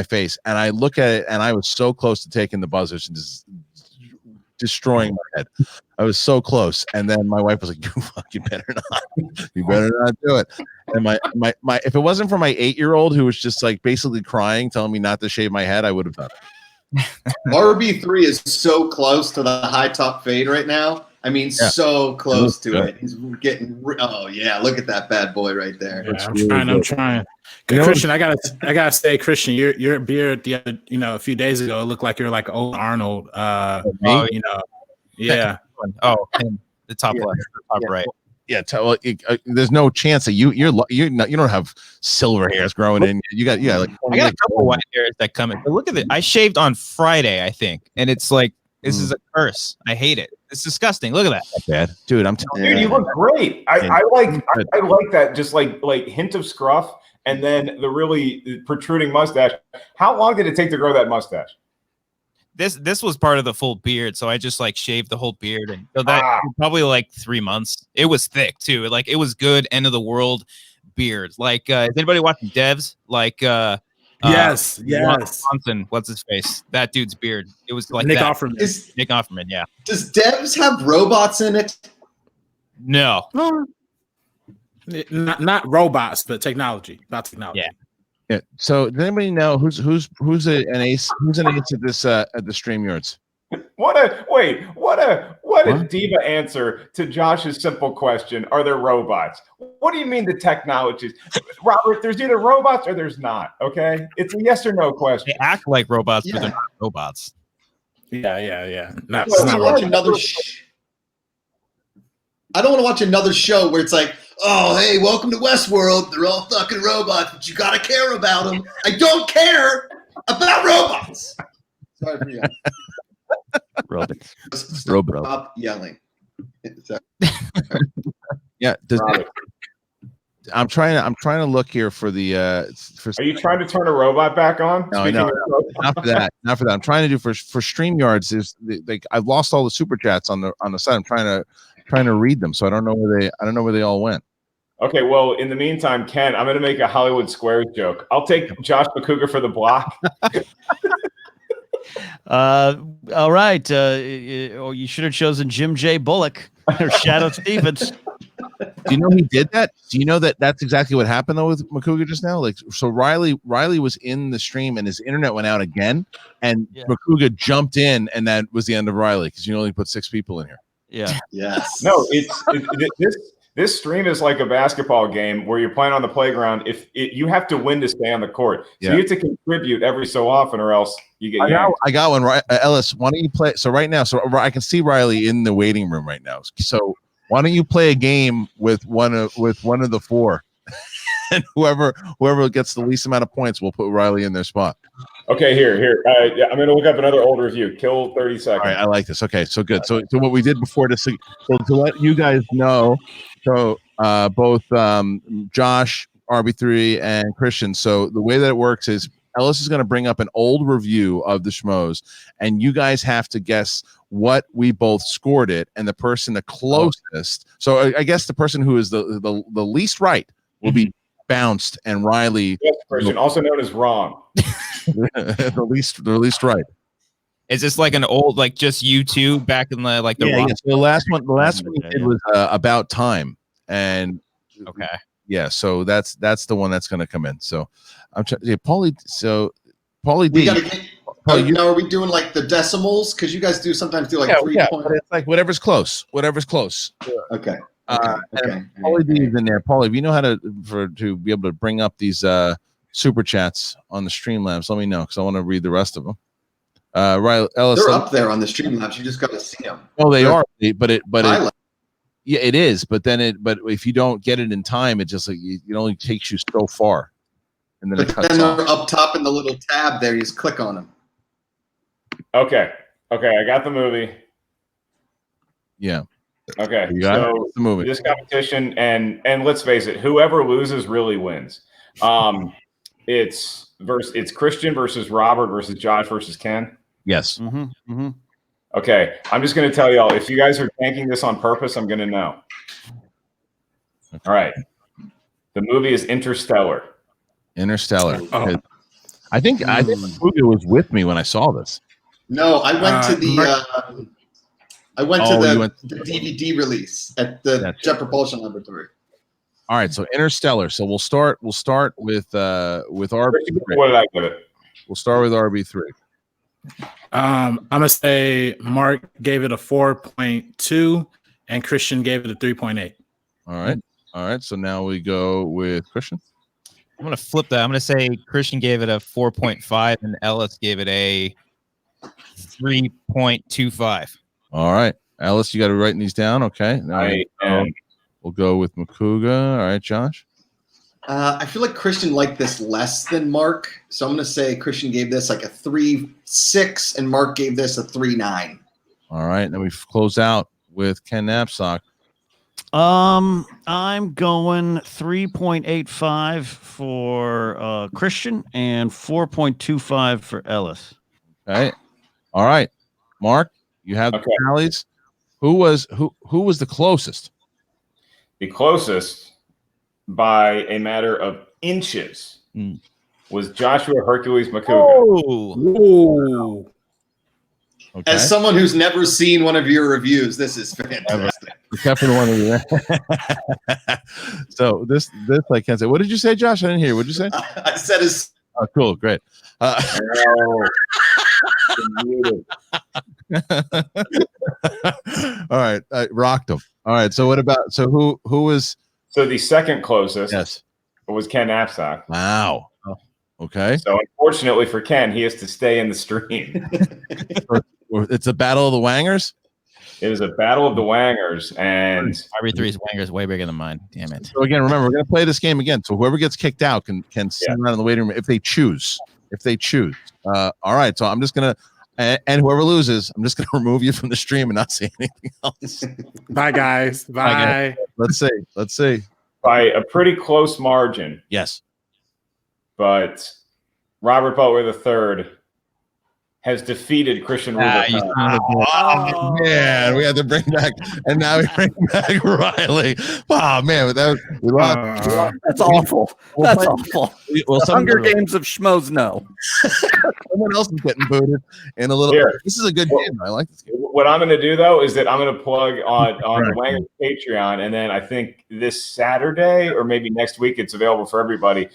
A: face, and I look at it, and I was so close to taking the buzzers and just destroying my head. I was so close. And then my wife was like, "You fucking better not. You better not do it." And my if it wasn't for my 8-year-old who was just basically crying, telling me not to shave my head, I would have done it.
H: RB3 is so close to the high top fade right now. I mean, so close to it. He's getting. Oh yeah, look at that bad boy right there.
F: Yeah, I'm trying. Christian, I gotta say, Christian, your beard a few days ago, it looked like you're like old Arnold. Yeah.
G: Oh, and the top left, the top right.
A: Yeah, there's no chance that you don't have silver hairs growing in. You got
G: I got a couple white hairs that come in. But look at it. I shaved on Friday, I think, and it's this is a curse. I hate it. It's disgusting. Look at that.
A: That's bad, dude. I'm telling
B: you, you look great. I like that. Just like hint of scruff, and then the really protruding mustache. How long did it take to grow that mustache?
G: This was part of the full beard, so I just shaved the whole beard, and so that probably 3 months. It was thick too. It was good end of the world beard. Is anybody watching Devs?
F: Yes.
G: Johnson, what's his face? That dude's beard. It was
F: Nick Offerman.
G: Nick Offerman, yeah.
H: Does Devs have robots in it?
G: No.
F: Not robots, but technology. About technology.
G: Yeah.
A: Yeah. So does anybody know who's an ace? Who's an ace at this at the StreamYards?
B: What a diva answer to Josh's simple question. Are there robots? What do you mean the technologies? Robert, there's either robots or there's not. Okay. It's a yes or no question.
G: They act like robots, but they're not robots.
F: Yeah.
H: I don't want to watch another show where it's oh, hey, welcome to Westworld. They're all fucking robots, but you got to care about them. I don't care about robots. Sorry for you.
C: Robots.
H: Stop yelling.
A: Yeah. I'm trying to look here for the for.
B: Are you trying to turn a robot back on?
A: No, no, not for that. Not for that. I'm trying to do for StreamYards is like I've lost all the super chats on the site. I'm trying to read them, so I don't know where they all went.
B: Okay, well, in the meantime, Ken, I'm going to make a Hollywood Squares joke. I'll take Josh McCougar for the block.
C: All right. Or you should have chosen Jim J. Bullock or Shadow Stevens.
A: Do you know he did that? Do you know that that's exactly what happened though with McCougar just now? Like, so Riley was in the stream and his internet went out again, and McCougar jumped in, and that was the end of Riley because you only put 6 people in here.
C: Yeah.
H: Yes.
B: No, this stream is like a basketball game where you're playing on the playground. You have to win to stay on the court, so you have to contribute every so often, or else you get.
A: I got one. Right, Ellis, why don't you play? So right now, so I can see Riley in the waiting room right now. So why don't you play a game with one of the 4, and whoever gets the least amount of points, we'll put Riley in their spot.
B: Okay, here. I'm going to look up another old review. Kill 30 seconds.
A: All right, I like this. Okay, so good. So what we did before this, so to let you guys know, so both Josh, RB3, and Christian. So the way that it works is Ellis is going to bring up an old review of the Schmoes, and you guys have to guess what we both scored it, and the person the closest. So I guess the person who is the least right will be bounced, and Riley,
B: yes, Christian, also known as wrong.
A: the least right.
G: Is this like an old, like just you two back in the like the
A: yeah. So the last one he did was about time, and
G: okay,
A: yeah. So that's the one that's going to come in. So I'm trying. Yeah, Paulie. So Paulie D.
H: Now, are we doing like the decimals? Because you guys do sometimes do like 3 points.
A: It's like whatever's close.
H: Okay.
A: Paulie D is in there. Paulie, if you know how to be able to bring up these super chats on the Streamlabs, let me know because I want to read the rest of them. Right, Ellis,
H: they're up there on the Streamlabs. You just got to see them.
A: Oh, are. Yeah, it is. But if you don't get it in time, it just like it only takes you so far, and then
H: they're up top in the little tab there. You just click on them.
B: Okay, I got the movie.
A: Yeah.
B: Okay,
A: so the movie.
B: This competition, and let's face it, whoever loses really wins. It's Christian versus Robert versus Josh versus Ken.
A: Yes.
B: Okay, I'm just going to tell y'all, if you guys are tanking this on purpose, I'm going to know. All right. The movie is Interstellar.
A: Oh. I think McCougar was with me when I saw this.
H: No, I went to the the DVD release at the Jet Propulsion Laboratory.
A: All right, so Interstellar. So we'll start with RB3.
B: What did I give it?
A: We'll start with RB3.
F: I'm gonna say Mark gave it a 4.2 and Christian gave it a 3.8.
A: All right. So now we go with Christian.
G: I'm gonna flip that. I'm gonna say Christian gave it a 4.5 and Ellis gave it a 3.25.
A: All right, Ellis, you got to write these down. Okay. We'll go with McCougar. All right, Josh.
H: I feel like Christian liked this less than Mark, so I'm going to say Christian gave this like a 3.6, and Mark gave this a 3.9.
A: All right, then we close out with Ken Knapsack.
C: I'm going 3.85 for Christian and 4.25 for Ellis.
A: Okay. All right, Mark, you have the tallies. Who was the closest?
B: The closest by a matter of inches was Joshua Hercules McCougar.
F: Oh.
A: Okay.
H: As someone who's never seen one of your reviews, this is fantastic.
A: Except for the one of you. So this I can't say. What did you say, Josh? I didn't hear. What did you say?
H: I said his.
A: Oh, cool, great. All right, I rocked him. All right, so what about who was?
B: So the second closest,
A: yes,
B: was Ken Knapsack.
A: Wow. Okay.
B: So unfortunately for Ken, he has to stay in the stream.
A: It's a battle of the wangers.
B: It is a battle of the wangers, and
G: RB3's wanger is way bigger than mine. Damn it.
A: So again, remember, we're going to play this game again. So whoever gets kicked out can sit around in the waiting room if they choose. All right. So I'm just going to, and whoever loses, I'm just going to remove you from the stream and not say anything else.
F: Bye, guys. Bye.
A: Let's see.
B: by a pretty close margin.
A: Yes.
B: But Robert Butler III has defeated Christian Rubin.
A: Oh, man, we had to bring back, and now we bring back Riley. Oh man, we lost.
E: That's awful. That's awful.
A: Well,
E: the Hunger Games of Schmoes. No,
A: someone else is getting booted in a little.
B: Here.
A: This is a good game. I like this game.
B: What I'm going to do though is that I'm going to plug on the Wangers Patreon, and then I think this Saturday or maybe next week it's available for everybody.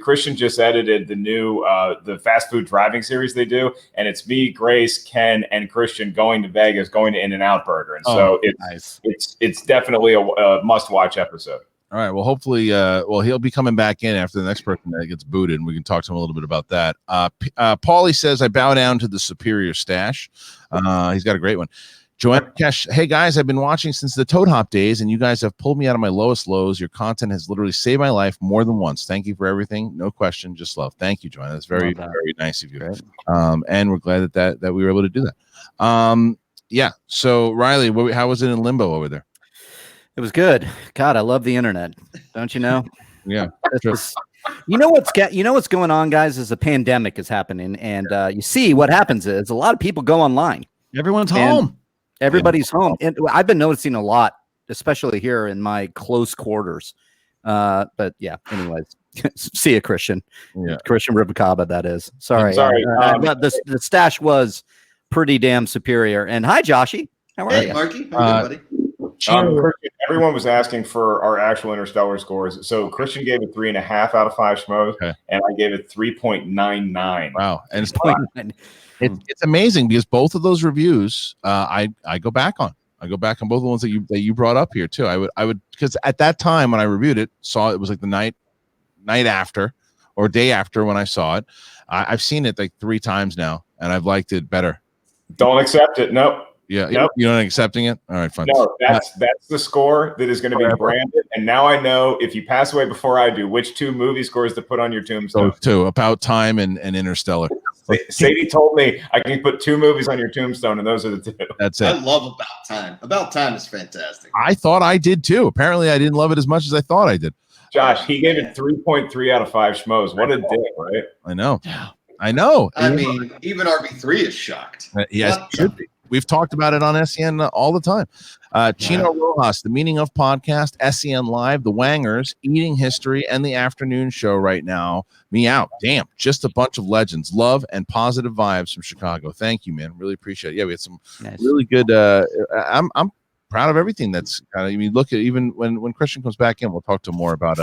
B: Christian just edited the new the fast food driving series they do. And it's me, Grace, Ken, and Christian going to Vegas, going to In-N-Out Burger, and so it's definitely a must-watch episode.
A: All right. Well, hopefully, he'll be coming back in after the next person that gets booted, and we can talk to him a little bit about that. Paulie says, "I bow down to the superior stash." He's got a great one. Joanna Kesh, hey guys, I've been watching since the Toad Hop days, and you guys have pulled me out of my lowest lows. Your content has literally saved my life more than once. Thank you for everything. No question, just love. Thank you, Joanna. That's very, very nice of you.
E: Great.
A: And we're glad that we were able to do that. Yeah. So Riley, how was it in limbo over there?
E: it was good. God, I love the internet. Don't you know?
A: Yeah.
E: You know what's going on, guys, is a pandemic is happening, and you see what happens is a lot of people go online.
C: Everyone's home.
E: Everybody's home. And I've been noticing a lot, especially here in my close quarters. But yeah, anyways, see you, Christian.
A: Yeah.
E: Christian Rubicaba, that is. Sorry. The stash was pretty damn superior. And hi, Joshy. How are you?
H: Marky. How you doing,
B: Christian, everyone was asking for our actual Interstellar scores. So Christian gave it 3.5 out of 5 Schmoes, and I gave it 3.99.
A: Wow. And it's amazing because both of those reviews I go back on. I go back on both the ones that you brought up here too. I would because at that time when I reviewed it, saw it was like the night after or day after when I saw it. I've seen it like 3 times now, and I've liked it better.
B: Don't accept it. Nope.
A: Yeah, nope. You're not accepting it? All right, fine.
B: No, that's the score that is going to be branded. And now I know if you pass away before I do, which 2 movie scores to put on your tombstone.
A: Those 2, About Time and Interstellar.
B: Sadie told me I can put 2 movies on your tombstone, and those are the 2.
A: That's it.
H: I love About Time. About Time is fantastic.
A: I thought I did too. Apparently, I didn't love it as much as I thought I did.
B: Josh, he gave it 3.3 out of 5 Schmoes. What a dick, right?
A: I know. I know.
H: I mean, even RB3 is shocked.
A: Yes, it should be. We've talked about it on SEN all the time. Chino Rojas, The Meaning of Podcast, SEN Live, The Wangers, Eating History, and The Afternoon Show right now. Meow. Damn. Just a bunch of legends. Love and positive vibes from Chicago. Thank you, man. Really appreciate it. Yeah, we had some really good I'm proud of everything that's kind of, I mean, look at even when Christian comes back in, we'll talk to him more about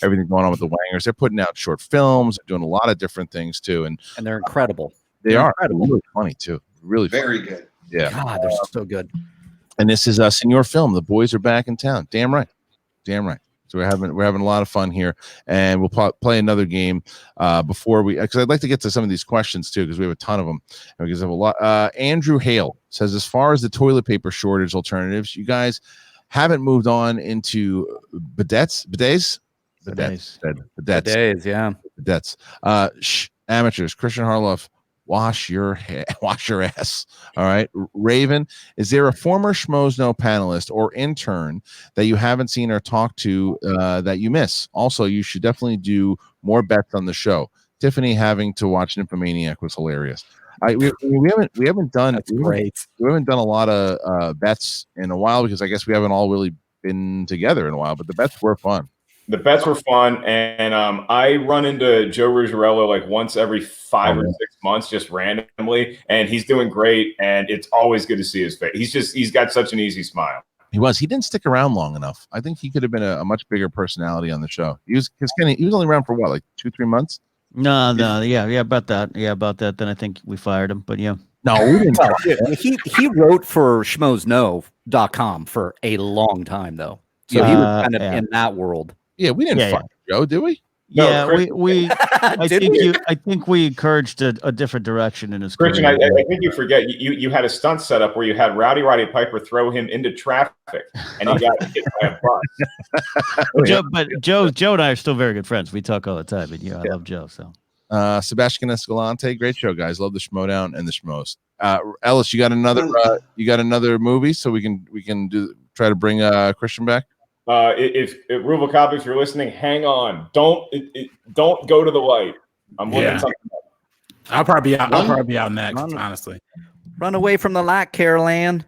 A: everything going on with the Wangers. They're putting out short films, doing a lot of different things too. And
E: they're incredible.
A: They are incredible. Really funny too. Really
H: very
A: funny.
H: Good.
A: Yeah.
E: God, they're so good.
A: And this is Senior Film. The boys are back in town. Damn right. Damn right. So we're having a lot of fun here, and we'll play another game before we, because I'd like to get to some of these questions too, because we have a ton of them. And because we have a lot. Andrew Hale says, as far as the toilet paper shortage alternatives, you guys haven't moved on into bidets. Amateurs. Christian Harloff. Wash your ass. All right. Raven, is there a former Schmoes Know panelist or intern that you haven't seen or talked to that you miss? Also, you should definitely do more bets on the show. Tiffany having to watch Nymphomaniac was hilarious. We haven't done a lot of bets in a while because I guess we haven't all really been together in a while, but the bets were fun.
B: The bets were fun, and I run into Joe Ruggiero like once every 5 or 6 months, just randomly, and he's doing great, and it's always good to see his face. He's got such an easy smile.
A: He didn't stick around long enough. I think he could have been a much bigger personality on the show. He was only around for what, like 2-3 months?
C: No, yeah, about that. Yeah, about that. Then I think we fired him, but yeah.
A: No, we didn't.
E: He wrote for schmoesknow.com for a long time, though. So he was kind of in that world.
A: Yeah, we didn't fire Joe, did we?
C: Yeah, we I think we encouraged a different direction in his career.
B: Christian, I think you forget you had a stunt set up where you had Rowdy Roddy Piper throw him into traffic, and he got hit by a bus.
C: Joe and I are still very good friends. We talk all the time, and I love Joe. So
A: Sebastian Escalante, great show, guys. Love the Schmoedown and the Schmoes. Ellis, you got another movie, so we can try to bring Christian back.
B: If Rubalcaba, if you're listening, hang on. Don't go to the light. I'm looking something up.
F: I'll probably be out next, honestly.
E: Run away from the light, Carol Ann.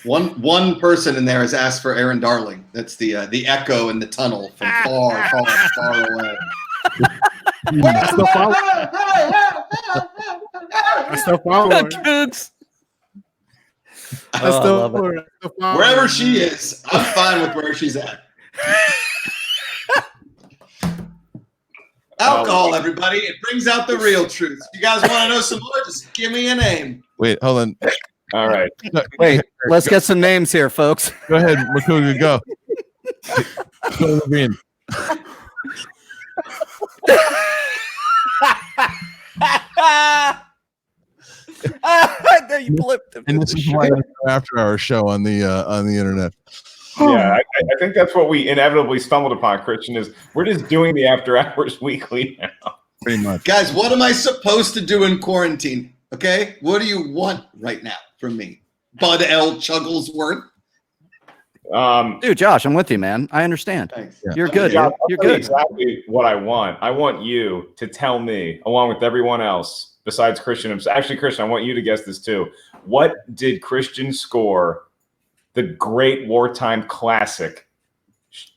H: One person in there has asked for Aaron Darling. That's the echo in the tunnel from far, far, far away.
F: I still follow her.
H: Wherever she is, I'm fine with where she's at. Alcohol, everybody. It brings out the real truth. If you guys want to know some more, just give me a name.
A: Wait, hold on.
B: All right.
E: Wait, let's get some names here, folks.
A: Go ahead, Makuga, go. Go, Levine.
E: You blipped him.
A: And this is why after our show on the internet.
B: Yeah, I think that's what we inevitably stumbled upon, Christian, is we're just doing the after hours weekly now.
A: Pretty much.
H: Guys, what am I supposed to do in quarantine? Okay? What do you want right now from me? Bud L. Chugglesworth?
E: Dude, Josh, I'm with you, man. I understand.
H: Thanks.
E: You're good.
B: Josh,
E: You're
B: I'll tell you
E: good.
B: exactly what I want. I want you to tell me, along with everyone else, besides Christian. Actually, Christian, I want you to guess this too. What did Christian score the great wartime classic,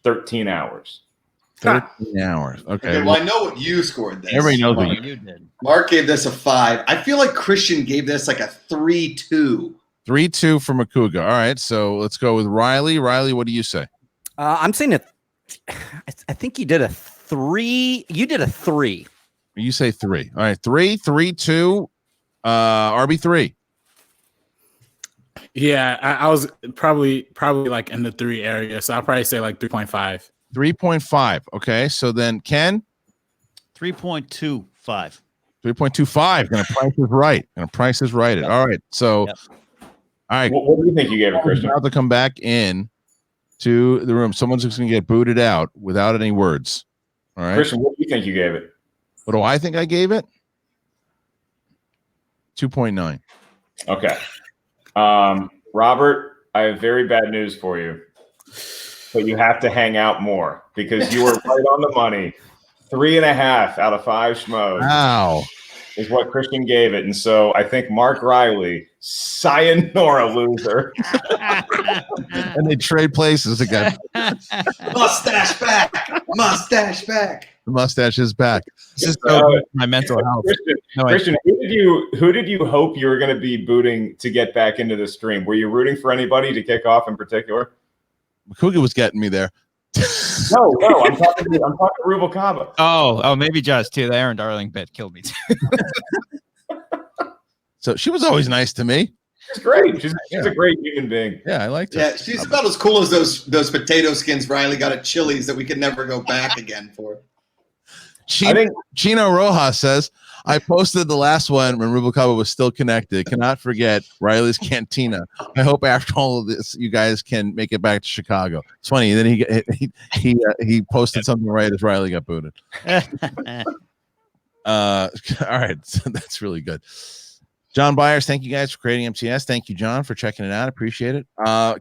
B: 13 Hours?
A: 13 hours. Okay.
H: Well, I know what you scored this.
A: Everybody knows what
C: You did.
H: Mark gave this a 5. I feel like Christian gave this like a 3-2.
A: 3-2 for Makuga. All right, so let's go with Riley. Riley, what do you say?
E: I'm saying it. I think you did a 3. You did a 3.
A: You say 3. All right, 3-2. RB3.
F: Yeah, I was probably like in the 3 area, so I'll probably say like 3.5.
A: 3.5. Okay, so then Ken?
C: 3.25.
A: 3.25. Gonna price is right. Gonna price is right.
C: Yep.
A: All right, so
C: Yep.
B: All right. What do you think you gave it, Christian?
A: About to come back in to the room. Someone's just gonna get booted out without any words. All right,
B: Christian, what do you think you gave it?
A: What do I think I gave it? 2.9.
B: Okay. Robert, I have very bad news for you. But you have to hang out more because you were right on the money. 3.5 out of 5 schmoes.
A: Wow.
B: Is what Christian gave it. And so I think Mark Riley, sayonara loser.
A: And they trade places again.
H: Mustache back. Mustache back.
A: The mustache is back.
G: This is so good for my mental health.
B: Christian, who did you hope you were going to be booting to get back into the stream? Were you rooting for anybody to kick off in particular?
A: Makuga was getting me there.
B: No, I'm talking Rubalcaba.
G: Oh, maybe Josh too. The Aaron Darling bit killed me too.
A: So she was always nice to me.
B: She's great. She's a great human being.
A: Yeah, I liked her.
H: Yeah, she's about as cool as those potato skins Riley got at Chili's that we could never go back again for.
A: Chino Rojas says, I posted the last one when Rubalcaba was still connected. Cannot forget Riley's Cantina. I hope after all of this, you guys can make it back to Chicago. It's funny. And then he posted something right as Riley got booted. All right. So that's really good. John Byers, thank you guys for creating MTS. Thank you, John, for checking it out. Appreciate it.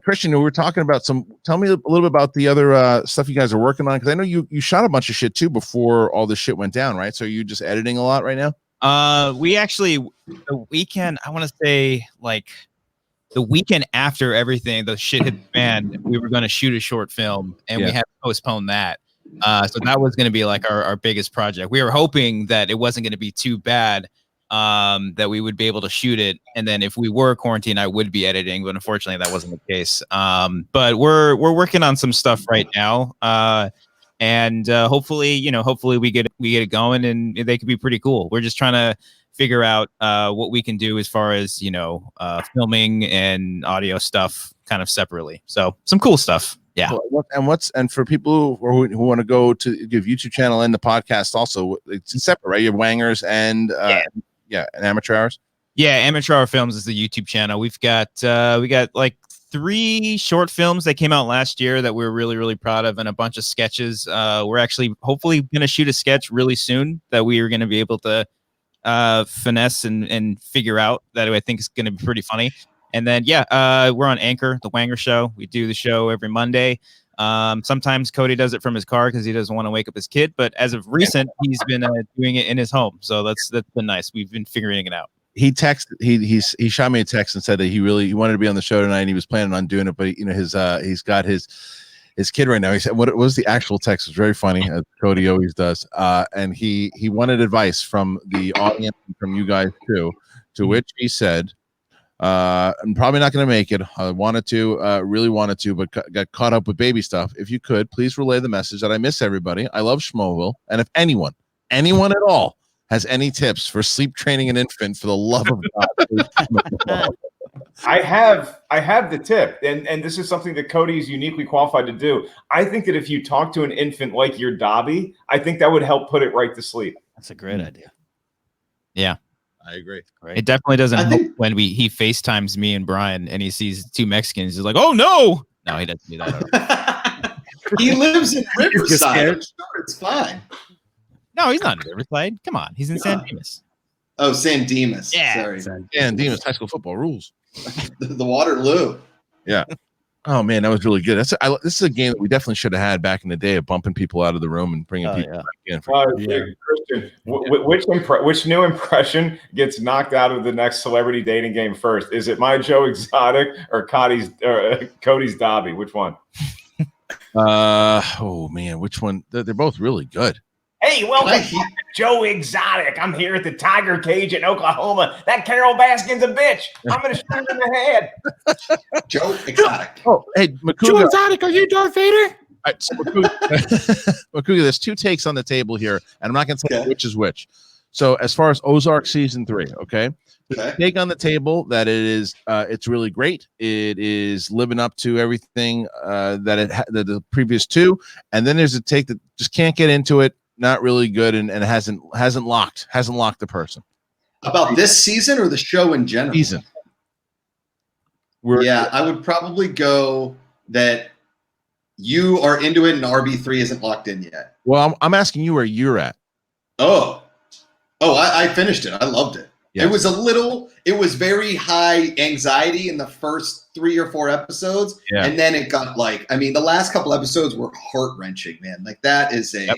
A: Christian, we were talking about tell me a little bit about the other stuff you guys are working on, because I know you shot a bunch of shit too before all this shit went down, right? So are you just editing a lot right now?
G: We actually, the weekend, I want to say like the weekend after everything, the shit hit the fan, we were going to shoot a short film and we had to postpone that. So that was going to be like our biggest project. We were hoping that it wasn't going to be too bad, that we would be able to shoot it, and then if we were quarantined, I would be editing, but unfortunately that wasn't the case. But we're working on some stuff right now, and hopefully we get it going, and they could be pretty cool. We're just trying to figure out what we can do as far as filming and audio stuff kind of separately. So some cool stuff. Yeah.
A: And for people who want to go to your YouTube channel and the podcast also, it's separate, right? You have Wangers and and Amateur Hours.
G: Yeah, Amateur Hour Films is the YouTube channel. We got like 3 short films that came out last year that we're really, really proud of, and a bunch of sketches. We're actually hopefully going to shoot a sketch really soon that we are going to be able to finesse and figure out that I think is going to be pretty funny. And then we're on Anchor, the Wanger Show. We do the show every Monday. Sometimes Cody does it from his car because he doesn't want to wake up his kid. But as of recent, he's been doing it in his home. So that's been nice. We've been figuring it out.
A: He texted. He shot me a text and said that he wanted to be on the show tonight. And he was planning on doing it, but he's got his kid right now. He said, "What was the actual text?" It was very funny, as Cody always does. And he wanted advice from the audience and from you guys too. To which he said, "I'm probably not going to make it. I wanted to, really wanted to, but got caught up with baby stuff. If you could, please relay the message that I miss everybody. I love Schmoeville, and if anyone at all has any tips for sleep training an infant, for the love of God."
B: I have the tip, and this is something that Cody is uniquely qualified to do. I think that if you talk to an infant like your Dobby, I think that would help put it right to sleep.
C: That's a great idea.
G: Yeah.
A: I agree.
G: It definitely doesn't help when he FaceTimes me and Brian and he sees two Mexicans. He's like, "Oh no!" No, he doesn't do that.
H: He lives in Riverside. I'm sure it's fine.
G: No, he's not in Riverside. Come on, he's in San Dimas.
H: Oh, San Dimas.
G: Yeah,
H: sorry.
A: San Dimas high school football rules.
H: The Waterloo.
A: Yeah. Oh man, that was really good. This is a game that we definitely should have had back in the day of bumping people out of the room and bringing people back in.
B: Christian, which new impression gets knocked out of the next celebrity dating game first? Is it my Joe Exotic or Cody's Dobby? Which one?
A: Oh man, which one? They're both really good.
B: Hey, welcome to Joe Exotic. I'm here at the Tiger Cage in Oklahoma. That Carol Baskin's a bitch. I'm going to shoot him in the head.
H: Joe Exotic.
A: Oh, hey, Makuga.
F: Joe Exotic, are you Darth Vader?
A: All right, so Makuga, there's two takes on the table here, and I'm not going to tell you which is which. So as far as Ozark season 3, okay? Take on the table that it is, it's really great. It is living up to everything that the previous two, and then there's a take that just can't get into it. Not really good, and hasn't locked the person.
H: About this season or the show in general?
A: Season.
H: I would probably go that you are into it and RB3 isn't locked in yet.
A: Well, I'm asking you where you're at.
H: I finished it. I loved it.
A: Yes.
H: It was very high anxiety in the first 3 or 4 episodes. Yeah. And then it got the last couple episodes were heart-wrenching, man. Like that is a... Yep.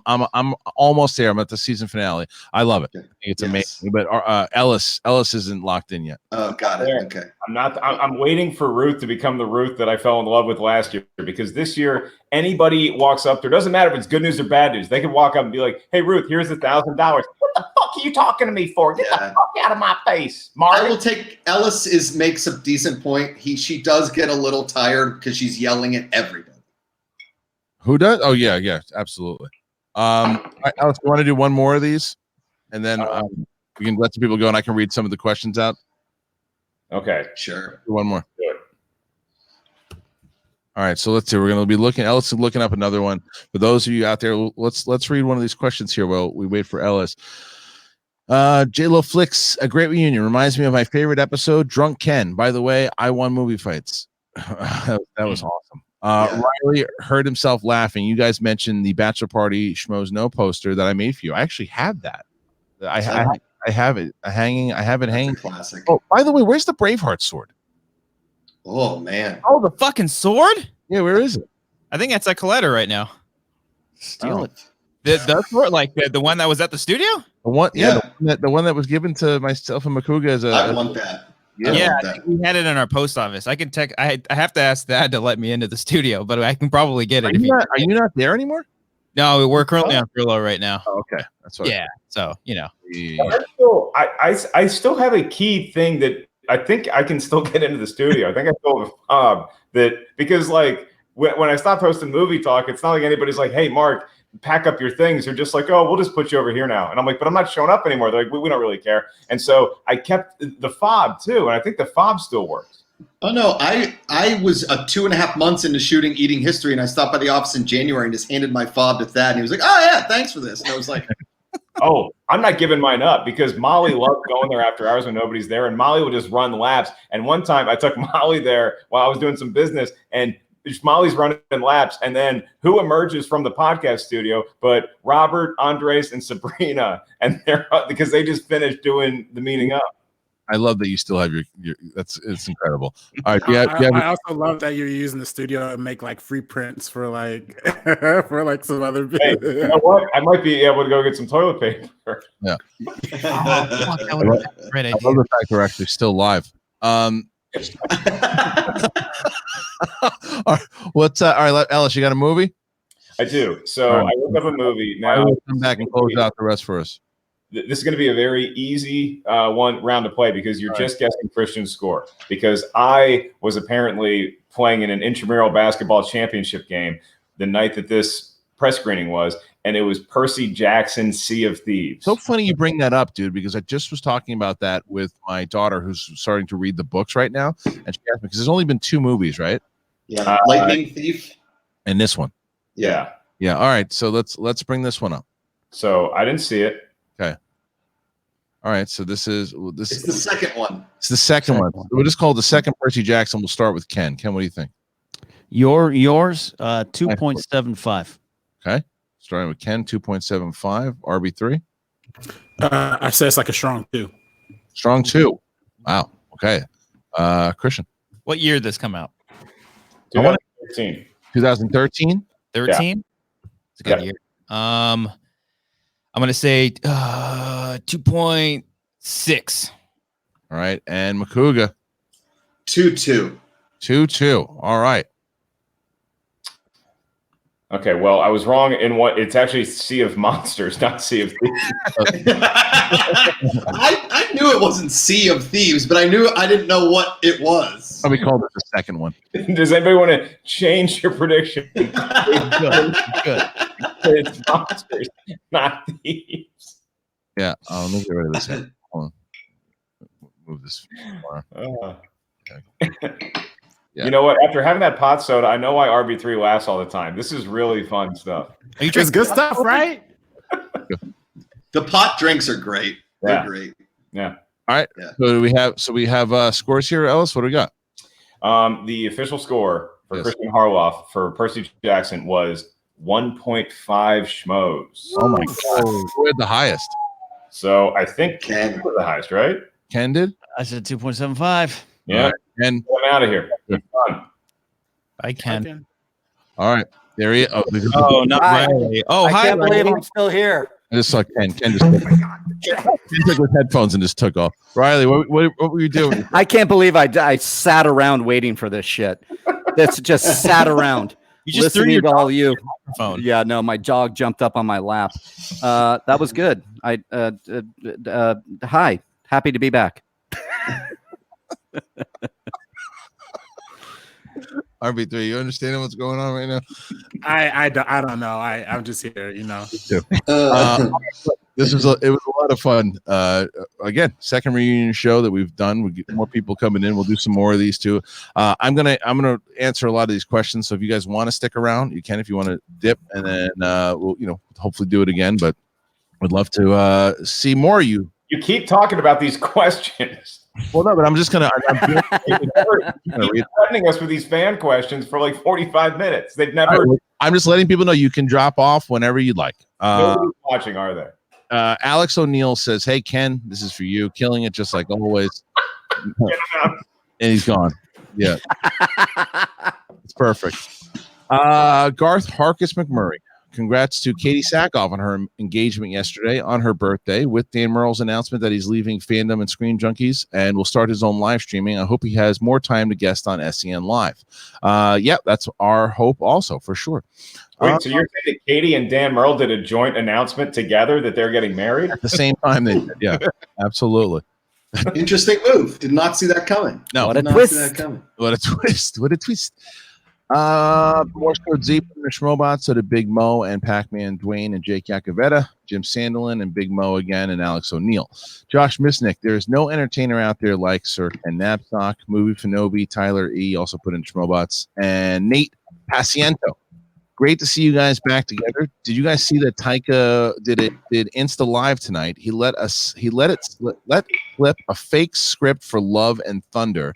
A: I'm almost there. I'm at the season finale. I love it. I think it's amazing. But Ellis isn't locked in yet.
H: Oh, got it. Okay.
B: I'm waiting for Ruth to become the Ruth that I fell in love with last year, because this year anybody walks up there, doesn't matter if it's good news or bad news, they can walk up and be like, "Hey Ruth, here's $1,000. What the fuck are you talking to me for? Get the fuck out of my face." Martin.
H: I will take Ellis makes a decent point. She does get a little tired because she's yelling at everybody.
A: Who does? Oh yeah, absolutely. Alex, you want to do one more of these, and then we can let the people go, and I can read some of the questions out.
B: Okay,
H: sure.
A: Do one more. Good. All right, so let's see. We're going to be looking. Ellis is looking up another one. For those of you out there, let's read one of these questions here while we wait for Ellis. J-Lo Flicks, a great reunion. Reminds me of my favorite episode, Drunk Ken. By the way, I won movie fights. That was awesome. Riley heard himself laughing. You guys mentioned the bachelor party Schmoes No poster that I made for you. I actually have that. I have it hanging. I have it hanging.
H: Classic.
A: Oh, by the way, where's the Braveheart sword?
H: Oh man.
G: Oh, the fucking sword?
A: Yeah, where is it?
G: I think that's at Coletta right now.
C: Steal it.
G: The sword, like the one that was at the studio?
A: The one, the one that was given to myself and Makuga as
H: I want that.
G: Yeah, I think we had it in our post office. I can I have to ask Dad to let me into the studio, but I can probably get it.
A: Are you not there anymore?
G: No, we're currently on furlough right now.
A: Oh, okay, that's what.
G: Yeah, so
B: I still have a key thing that I think I can still get into the studio. I think I told that because when I stopped hosting Movie Talk, it's not like anybody's like, "Hey, Mark, pack up your things." They're just like, "Oh, we'll just put you over here now." And I'm like, "But I'm not showing up anymore." They're like, we don't really care. And so I kept the fob too, and I think the fob still works.
H: Oh no, I was 2.5 months into shooting Eating History, and I stopped by the office in January and just handed my fob to Thad, and he was like, "Oh yeah, thanks for this." And I was like,
B: "Oh, I'm not giving mine up," because Molly loved going there after hours when nobody's there, and Molly would just run laps. And one time I took Molly there while I was doing some business, and Molly's running laps, and then who emerges from the podcast studio but Robert, Andres, and Sabrina, and they're because they just finished doing the meeting up.
A: I love that you still have your it's incredible. All right,
F: I also love that you're using the studio to make like free prints for like for like some other people.
B: Hey, you know what? I might be able to go get some toilet paper.
A: Yeah.
G: Fuck, that would have been a great
A: I
G: idea.
A: love the fact we're actually still live. All right, what's all right, Ellis, you got a movie?
B: I do. So
A: All right.
B: I looked up a movie.
A: Now
B: Now
A: we'll come back and close out the rest for us.
B: this is going to be a very easy one round to play because you're just guessing Christian's score. Because I was apparently playing in an intramural basketball championship game the night that this press screening was, and it was Percy Jackson, Sea of Thieves.
A: So funny you bring that up, dude, because I just was talking about that with my daughter who's starting to read the books right now. And she asked me, because there's only been 2 movies, right?
H: Yeah, Lightning Thief.
A: And this one.
B: Yeah.
A: Yeah. All right. So let's bring this one up.
B: So I didn't see it.
A: Okay. All right. So this
H: It's the second one.
A: It's the second one. We'll just call it the second Percy Jackson. We'll start with Ken. Ken, what do you think?
C: Yours 2.75.
A: Okay. Starting with Ken, 2.75. RB3.
F: I say it's like a strong 2.
A: Strong 2. Wow. Okay. Christian.
G: What year did this come out?
B: 2013.
A: 2013.
G: 13. It's a good year. I'm gonna say 2.6.
A: All right. And Makuga.
H: 2-2.
A: 2-2. All right.
B: Okay, well, I was wrong in what it's actually Sea of Monsters, not Sea of Thieves.
H: I knew it wasn't Sea of Thieves, but I didn't know what it was.
A: We called it the second one.
B: Does anybody want to change your prediction?
G: Good.
B: It's Monsters, not Thieves.
A: Yeah. Let me get rid of this. Hold on. Move this. Yeah.
B: You know what? After having that pot soda, I know why RB3 laughs all the time. This is really fun stuff.
F: It's good stuff, right?
H: The pot drinks are great. They're great.
B: Yeah.
A: All right.
H: Yeah.
A: So we have scores here, Ellis. What do we got?
B: The official score for Christian Harloff for Percy Jackson was 1.5 Schmoes.
A: Oh my God. Who had the highest?
B: So I think
H: Ken
B: was the highest, right?
A: Ken did?
C: I said 2.75.
B: Yeah.
A: And
B: I'm out of here.
G: I can.
A: all right. There he is.
G: Oh, not
E: Hi.
G: Riley. Oh,
E: I
G: hi,
E: can't believe
G: Riley.
E: I'm still here.
A: I just saw Ken. Ken just Ken took his headphones and just took off. Riley, what were you doing?
E: I can't believe I sat around waiting for this shit. That's just sat around.
G: You just threw
E: listening
G: your
E: to all you.
G: phone.
E: Yeah, no, my dog jumped up on my lap. That was good. Hi, happy to be back.
A: RB3, you understanding what's going on right now?
F: I don't know. I'm just here, you know.
A: It was a lot of fun. Again, second reunion show that we've done. We get more people coming in. We'll do some more of these too. I'm gonna answer a lot of these questions. So if you guys want to stick around, you can. If you want to dip, and then we'll hopefully do it again. But would love to see more of you.
B: You keep talking about these questions.
A: Well, no, but I'm just gonna.
B: You keep threatening us with these fan questions for like 45 minutes. They've never.
A: I'm just letting people know you can drop off whenever you'd like.
B: Nobody's watching, are they?
A: Alex O'Neill says, "Hey Ken, this is for you. Killing it just like always." And he's gone. Yeah, it's perfect. Garth Harkus McMurray. Congrats to Katie Sackhoff on her engagement yesterday on her birthday with Dan Murrell's announcement that he's leaving Fandom and Screen Junkies and will start his own live streaming. I hope he has more time to guest on SEN Live. Yeah, that's our hope also, for sure.
B: Wait, so you're saying that Katie and Dan Murrell did a joint announcement together that they're getting married?
A: At the same time they did. Yeah, absolutely.
H: Interesting move. Did not see that coming.
A: No,
E: What a
H: Did not
E: twist.
H: see that coming.
A: What a twist. What a twist. Morse Code Z from the Schmobots, so did Big Mo and Pac-Man Dwayne and Jake Yakavetta, Jim Sandelin and Big Mo again, and Alex O'Neill. Josh Misnick, there is no entertainer out there like Sir and Knapsack, Movie Finobi, Tyler E. also put in Schmobots, and Nate Paciento. Great to see you guys back together. Did you guys see that Taika did Insta Live tonight? He let flip a fake script for Love and Thunder.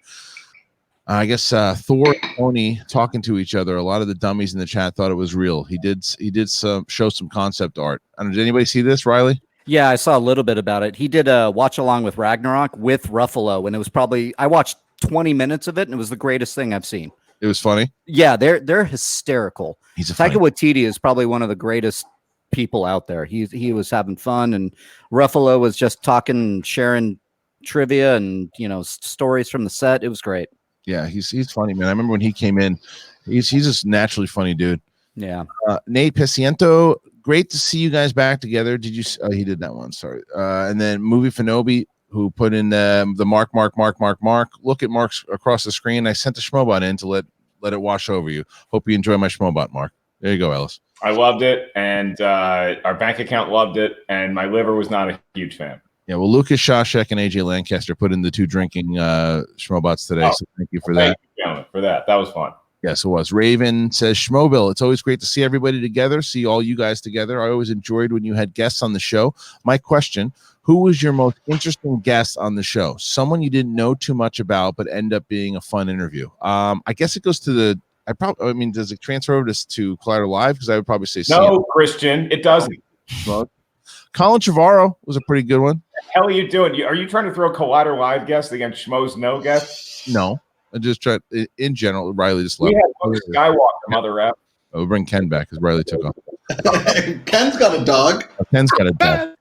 A: I guess Thor and Tony talking to each other. A lot of the dummies in the chat thought it was real. He did show some concept art. Did anybody see this, Riley?
E: Yeah, I saw a little bit about it. He did a watch along with Ragnarok with Ruffalo, and it was probably I watched 20 minutes of it, and it was the greatest thing I've seen.
A: It was funny.
E: Yeah, they're hysterical.
A: He's a
E: Taika Waititi is probably one of the greatest people out there. He was having fun, and Ruffalo was just talking, sharing trivia and stories from the set. It was great.
A: Yeah, he's funny, man. I remember when he came in. He's just naturally funny, dude.
E: Yeah.
A: Nate Piciento, great to see you guys back together. Did you? He did that one. Sorry. And then Movie Finobi, who put in the mark. Look at marks across the screen. I sent the Schmobot in to let it wash over you. Hope you enjoy my Schmobot, Mark. There you go, Ellis.
B: I loved it, and our bank account loved it, and my liver was not a huge fan.
A: Yeah, well, Lucas Shawshek and AJ Lancaster put in the 2 drinking Schmobots today, so thank you for that.
B: Thank you, gentlemen, for that. That was fun.
A: Yes, it was. Raven says, Schmobill, it's always great to see everybody together, see all you guys together. I always enjoyed when you had guests on the show. My question, who was your most interesting guest on the show? Someone you didn't know too much about, but end up being a fun interview. I guess it goes to does it transfer over to Collider Live? Because I would probably say
B: no, Christian, it doesn't.
A: Well, Colin Trevorrow was a pretty good one.
B: What the hell are you doing? Are you trying to throw Collider Live guests against Schmoes no guests?
A: No. I just tried in general. Riley just left.
B: We had Luke Skywalker, mother rep.
A: We'll bring Ken back because Riley took off.
H: Ken's got a dog.
A: Ken's got a dog.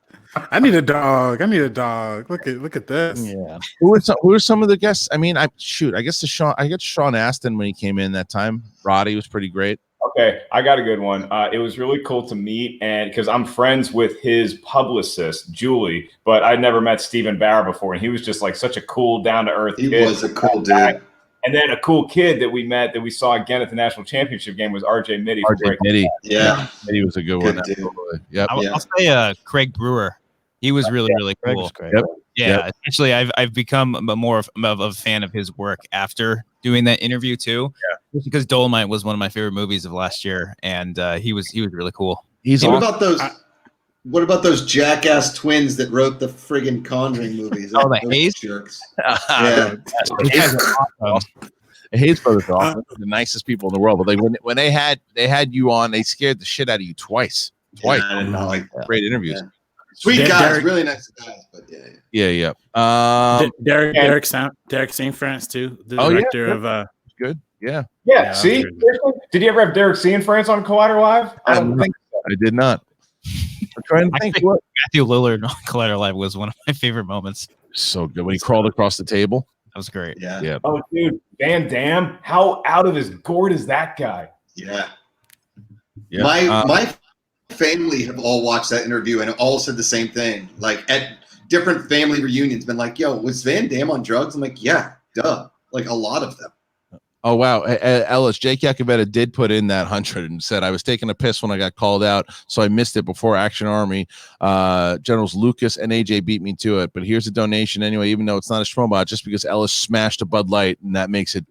F: I need a dog. Look at this.
C: Yeah.
A: Who are some of the guests? I mean, I guess I got Sean Astin when he came in that time. Roddy was pretty great.
B: Okay, I got a good one. It was really cool to meet, and because I'm friends with his publicist, Julie, but I'd never met Stephen Barr before, and he was just like such a cool, down-to-earth kid.
H: He was a cool dude.
B: And then a cool kid that we met that we saw again at the national championship game was RJ Mitty.
A: RJ Mitty.
H: Yeah.
A: Mitty was a good one. Yep.
G: I'll say Craig Brewer. He was really cool.
A: Yep.
G: Yeah, essentially, I've become more of a fan of his work after doing that interview too.
A: Yeah,
G: just because Dolomite was one of my favorite movies of last year, and he was really cool.
H: What about those jackass twins that wrote the friggin' Conjuring movies?
G: Oh, the Hayes
H: jerks.
A: Yeah, Hayes brothers are awesome. The nicest people in the world. But when they had you on, they scared the shit out of you twice.
H: Yeah, I didn't know,
A: great interviews.
H: Yeah. Sweet guys, really nice guys, but yeah.
F: Derek St. France too, the director of
A: good. Yeah.
B: See, did you ever have Derek C. in France on Collider Live? I don't think so.
A: I did not. I'm trying to think what
G: Matthew Lillard on Collider Live was one of my favorite moments.
A: So good when he crawled across the table.
G: That was great.
A: Yeah.
B: Oh, dude, Van Damme, how out of his gourd is that guy?
H: Yeah.
A: Yeah.
H: My family have all watched that interview and all said the same thing. Like at different family reunions, been like, "Yo, was Van Damme on drugs?" I'm like, "Yeah, duh." Like a lot of them.
A: Oh wow, Ellis, Jake Yakavetta did put in that 100 and said I was taking a piss when I got called out, so I missed it before Action Army. Generals Lucas and AJ beat me to it, but here's a donation anyway, even though it's not a Schmobot, just because Ellis smashed a Bud Light, and that makes it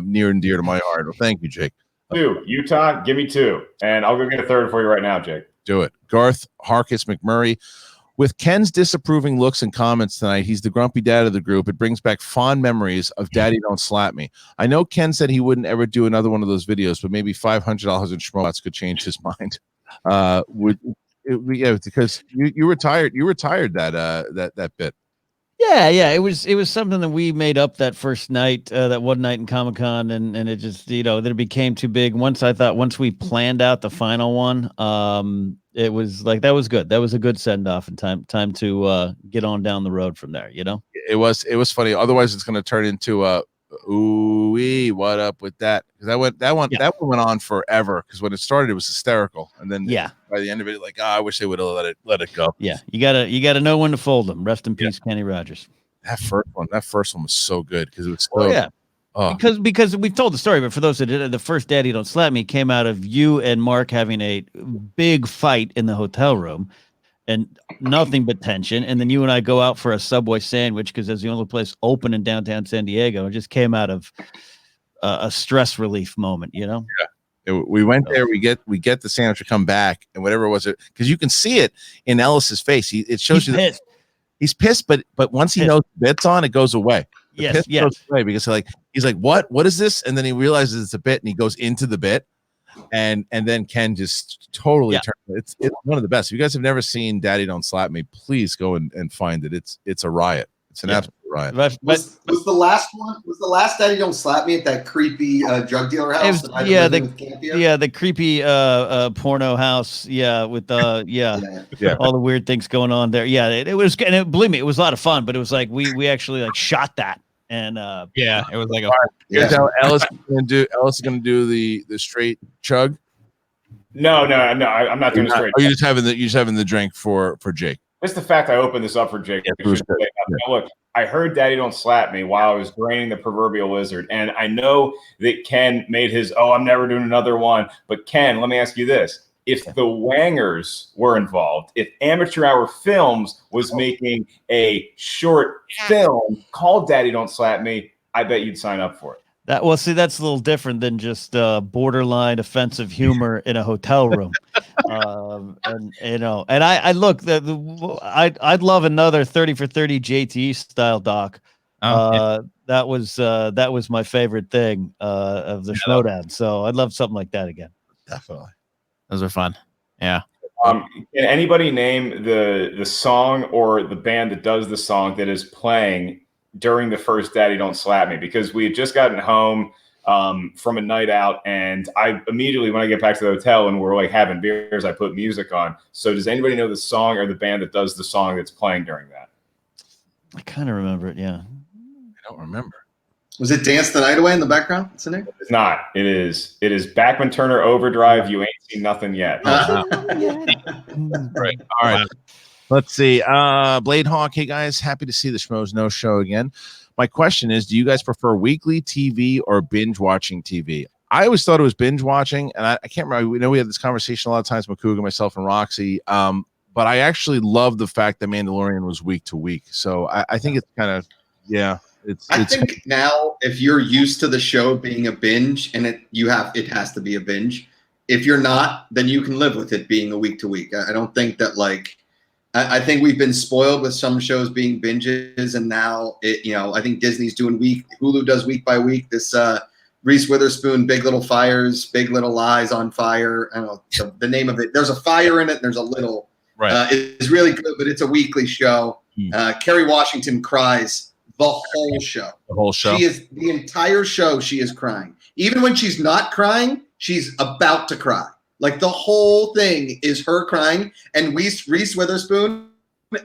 A: near and dear to my heart. Well, thank you, Jake.
B: 2, Utah, give me 2, and I'll go get a third for you right now, Jake.
A: Do it. Garth Harkis McMurray. With Ken's disapproving looks and comments tonight, he's the grumpy dad of the group. It brings back fond memories of Daddy Don't Slap Me. I know Ken said he wouldn't ever do another one of those videos, but maybe $500 in Schmobots could change his mind. Because you retired that bit.
C: Yeah. It was something that we made up that first night, that one night in Comic-Con, and it just, then it became too big. Once we planned out the final one, it was like, that was good. That was a good send off and time to get on down the road from there,
A: It was funny. Otherwise it's going to turn into ooh-wee, what up with that? Because that one went on forever. Because when it started, it was hysterical, and then by the end of it, like, I wish they would have let it go.
C: Yeah, you gotta know when to fold them. Rest in peace, Kenny Rogers.
A: That first one was so good because it was so. Oh.
C: Because we've told the story, but for those that did, the first Daddy Don't Slap Me came out of you and Mark having a big fight in the hotel room. And nothing but tension. And then you and I go out for a Subway sandwich because it's the only place open in downtown San Diego. It just came out of a stress relief moment,
A: Yeah. We went there. We get the sandwich to come back, and whatever it was, because you can see it in Ellis's face. It shows you that he's pissed, but once he knows the bit's on, it goes away. The piss goes away because he's like, what is this? And then he realizes it's a bit, and he goes into the bit. and then Ken just totally turned. It's one of the best. If you guys have never seen Daddy Don't Slap Me, please go and find it. It's a riot. It's an absolute riot.
H: Was the last one? Was the last Daddy Don't Slap Me at that creepy drug dealer house?
C: The creepy porno house. Yeah, with all the weird things going on there. Yeah, it was, and believe me, it was a lot of fun. But it was like we actually like shot that, and
G: it was like
A: here's how Ellis is gonna do the straight chug.
B: No, I'm not doing a straight.
A: Are you just having the drink for Jake?
B: Just the fact I opened this up for Jake. Look, I heard Daddy Don't Slap Me while I was draining the proverbial lizard. And I know that Ken made his, I'm never doing another one. But Ken, let me ask you this. If the Wangers were involved, if Amateur Hour Films was making a short film called Daddy Don't Slap Me, I bet you'd sign up for it.
C: That's a little different than just borderline offensive humor in a hotel room. I'd love another 30 for 30 JTE style doc. That was my favorite thing of the Schmoedown. So I'd love something like that again.
A: Definitely.
G: Those are fun. Yeah.
B: Can anybody name the song or the band that does the song that is playing during the first Daddy Don't Slap Me? Because we had just gotten home from a night out, and I immediately, when I get back to the hotel and we're like having beers, I put music on. So does anybody know the song or the band that does the song that's playing during that?
C: I kind of remember it. Yeah.
A: I don't remember.
H: Was it Dance the Night Away in the background? It's in there?
B: It's not. It is Backman Turner Overdrive. You ain't seen nothing yet.
A: Right. All right. Let's see. Blade Hawk. Hey guys, happy to see the Schmoes No Show again. My question is, do you guys prefer weekly TV or binge watching TV? I always thought it was binge watching, and I can't remember. We know we had this conversation a lot of times, McCougar, myself, and Roxy. But I actually love the fact that Mandalorian was week to week. So I think it's kind of
H: I think now, if you're used to the show being a binge, and it has to be a binge. If you're not, then you can live with it being a week to week. I don't think that I think we've been spoiled with some shows being binges, and now I think Disney's doing Hulu does week by week. This Reese Witherspoon, Big Little Fires, Big Little Lies on Fire. I don't know the name of it. There's a fire in it. And there's a little.
A: Right.
H: It's really good, but it's a weekly show. Kerry Washington cries the whole show.
A: The whole show.
H: She is the entire show. She is crying. Even when she's not crying, she's about to cry. Like the whole thing is her crying, and Reese Witherspoon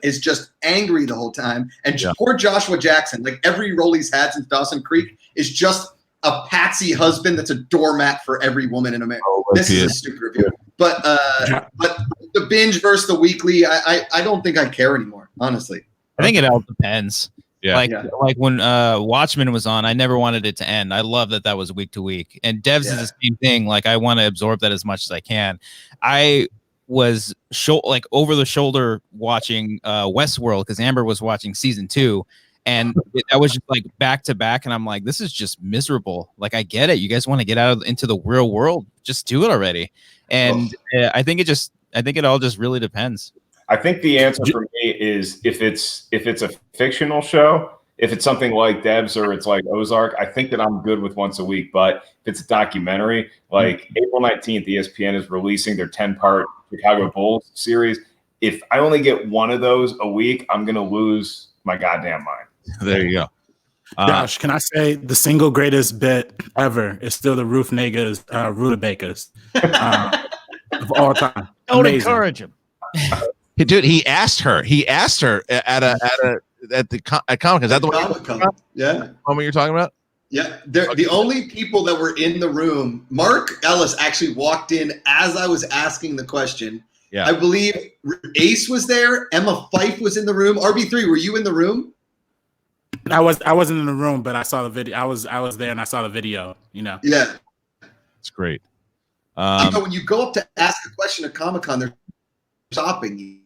H: is just angry the whole time. And poor Joshua Jackson, like every role he's had since Dawson Creek, is just a patsy husband that's a doormat for every woman in America. This is a stupid review. But the binge versus the weekly, I don't think I care anymore, honestly.
G: I think it all depends.
A: Yeah.
G: Like when Watchmen was on, I never wanted it to end. I love that was week to week. And Devs is the same thing. Like I want to absorb that as much as I can. I was over the shoulder watching Westworld because Amber was watching season 2. And I was just like back to back. And I'm like, this is just miserable. Like, I get it. You guys want to get out into the real world. Just do it already. And I think it all just really depends.
B: I think the answer for me is if it's a fictional show, if it's something like Devs or it's like Ozark, I think that I'm good with once a week. But if it's a documentary, like April 19th, ESPN is releasing their 10-part Chicago Bulls series. If I only get one of those a week, I'm going to lose my goddamn mind.
A: There you go.
F: Josh, can I say the single greatest bit ever is still the Ruth Nega's Rudabakers of all time.
C: Don't encourage him.
A: Dude, he asked her at Comic-Con. Is that the one?
H: Yeah.
A: Moment you're talking about?
H: Yeah. The only people that were in the room, Mark Ellis actually walked in as I was asking the question.
A: Yeah.
H: I believe Ace was there. Emma Fife was in the room. RB3, were you in the room?
F: I wasn't in the room, but I saw the video. I was there and I saw the video,
H: Yeah.
A: It's great.
H: When you go up to ask a question at Comic-Con, they're stopping you.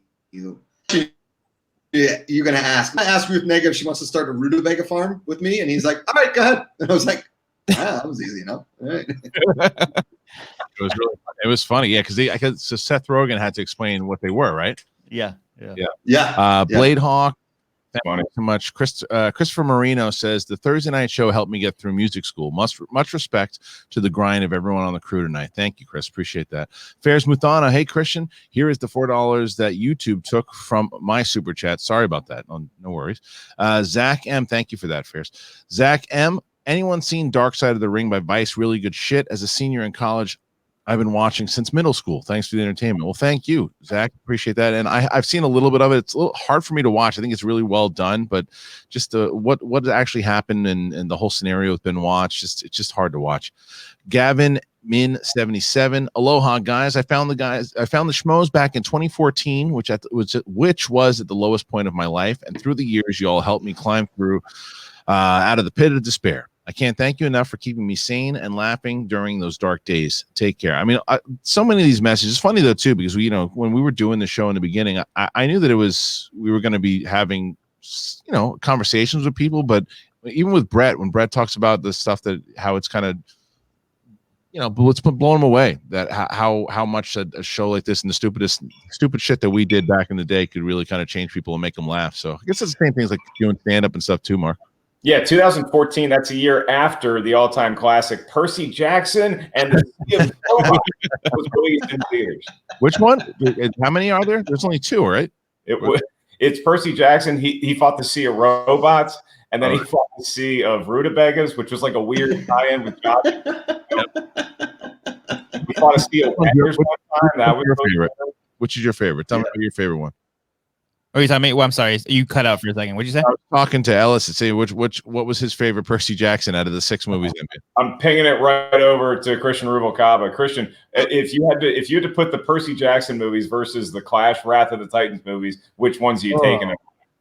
H: You're going to ask. I asked Ruth Nega if she wants to start a rutabaga farm with me, and he's like, all right, go ahead. And I was like, that was easy enough. All right.
A: It was funny, yeah, because Seth Rogen had to explain what they were, right?
C: Yeah.
A: Blade Hawk, Thank you so much. Christopher Marino says the Thursday night show helped me get through music school. Much respect to the grind of everyone on the crew tonight. Thank you, Chris. Appreciate that. Fairs Muthana. Hey, Christian, here is the $4 that YouTube took from my super chat. Sorry about that. No worries. Zach M. Thank you for that, Fairs. Zach M. Anyone seen Dark Side of the Ring by Vice? Really good shit. As a senior in college, I've been watching since middle school. Thanks for the entertainment. Well, thank you, Zach. Appreciate that. And I've seen a little bit of it. It's a little hard for me to watch. I think it's really well done, but just what actually happened and the whole scenario has been watched. It's just hard to watch. Gavin Min 77. Aloha, guys. I found the Schmoes back in 2014, which was at the lowest point of my life. And through the years, you all helped me climb through out of the pit of despair. I can't thank you enough for keeping me sane and laughing during those dark days. Take care. I mean, so many of these messages. It's funny though too, because when we were doing the show in the beginning, I knew that we were going to be having conversations with people, but even with Brett, when Brett talks about the stuff how it's kind of it's blown him away that how much a show like this and the stupid shit that we did back in the day could really kind of change people and make them laugh. So I guess it's the same things like doing stand up and stuff too, Mark.
B: Yeah, 2014, that's a year after the all-time classic Percy Jackson and the Sea of Robots was released in theaters.
A: Which one? How many are there? There's only 2, right?
B: It's Percy Jackson. He fought the Sea of Robots, and then he fought the Sea of Rutabagas, which was like a weird tie-in with Josh. He fought a Sea of Wonders one time. That was your favorite.
A: Which is your favorite? Tell me your favorite one.
G: Oh, you're talking about, well, I'm sorry. You cut out for a second. What'd you say?
A: I was talking to Ellis and say what was his favorite Percy Jackson out of the 6 movies?
B: I'm pinging it right over to Christian Rubalcaba. Christian, if you had to put the Percy Jackson movies versus the Clash Wrath of the Titans movies, which ones are you taking?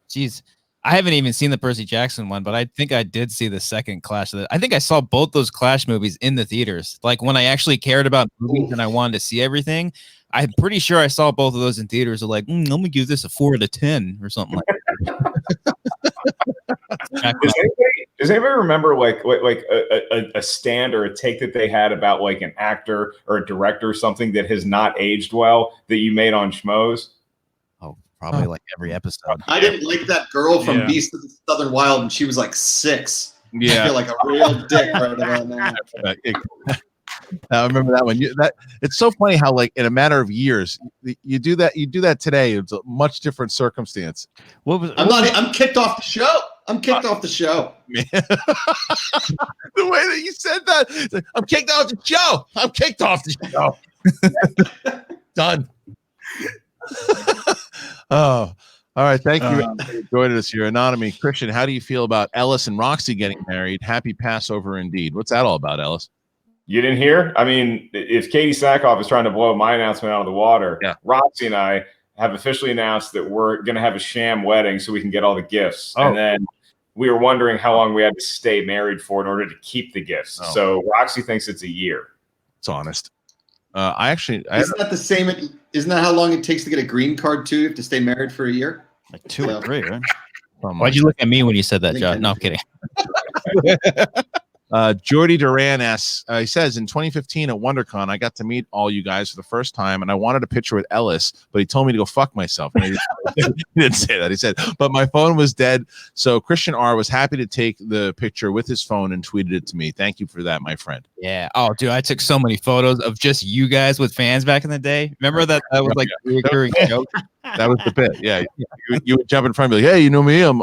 G: Jeez, I haven't even seen the Percy Jackson one, but I think I did see the second Clash. I think I saw both those Clash movies in the theaters. Like when I actually cared about movies and I wanted to see everything. I'm pretty sure I saw both of those in theaters. Like, I'm gonna give this a 4 out of 10 or something like that.
B: Does anybody remember like a stand or a take that they had about like an actor or a director or something that has not aged well that you made on Schmoes?
G: Oh, probably like every episode.
H: I didn't like that girl from Beast of the Southern Wild, and she was like 6.
A: Yeah,
H: I feel like a real dick right about now.
A: I remember that one. It's so funny how, like, in a matter of years, you do that today. It's a much different circumstance.
H: I'm kicked off the show. I'm kicked off the show.
A: Man. The way that you said that, I'm kicked off the show. I'm kicked off the show. Done. Oh, all right. Thank you for joining us here. Anonymous Christian, how do you feel about Ellis and Roxy getting married? Happy Passover indeed. What's that all about, Ellis?
B: You didn't hear? I mean, if Katie Sackhoff is trying to blow my announcement out of the water, Roxy and I have officially announced that we're going to have a sham wedding so we can get all the gifts. And then we were wondering how long we had to stay married for in order to keep the gifts. So Roxy thinks it's a year.
A: It's honest.
H: Isn't that the same? Isn't that how long it takes to get a green card too? You have to stay married for a year?
C: Like 2 or 3, right?
G: Why'd you look at me when you said that, John? No, I'm kidding.
A: Jordy Duran asks, he says, in 2015 at WonderCon, I got to meet all you guys for the first time, and I wanted a picture with Ellis, but he told me to go fuck myself. He didn't say that. He said, but my phone was dead, so Christian R. was happy to take the picture with his phone and tweeted it to me. Thank you for that, my friend.
G: Yeah. Oh, dude, I took so many photos of just you guys with fans back in the day. Remember that was like a recurring joke?
A: That was the bit. Yeah, you would jump in front of me like, hey, you know me? I'm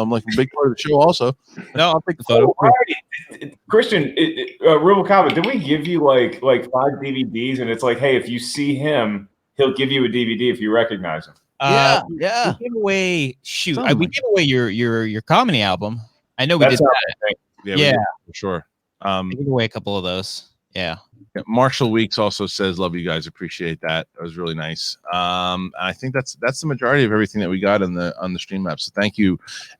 A: like a big part of the show also.
G: No, I'll take the photo.
B: Christian, Rubalcaba, did we give you like 5 DVDs? And it's like, hey, if you see him, he'll give you a DVD if you recognize him.
C: Yeah.
G: We gave away. Shoot, we gave away your comedy album. I know we did that.
A: Yeah, for sure.
G: We gave away a couple of those. Yeah.
A: Marshall Weeks also says, love you guys. Appreciate that. That was really nice. I think that's the majority of everything that we got on the Streamlabs. So thank you,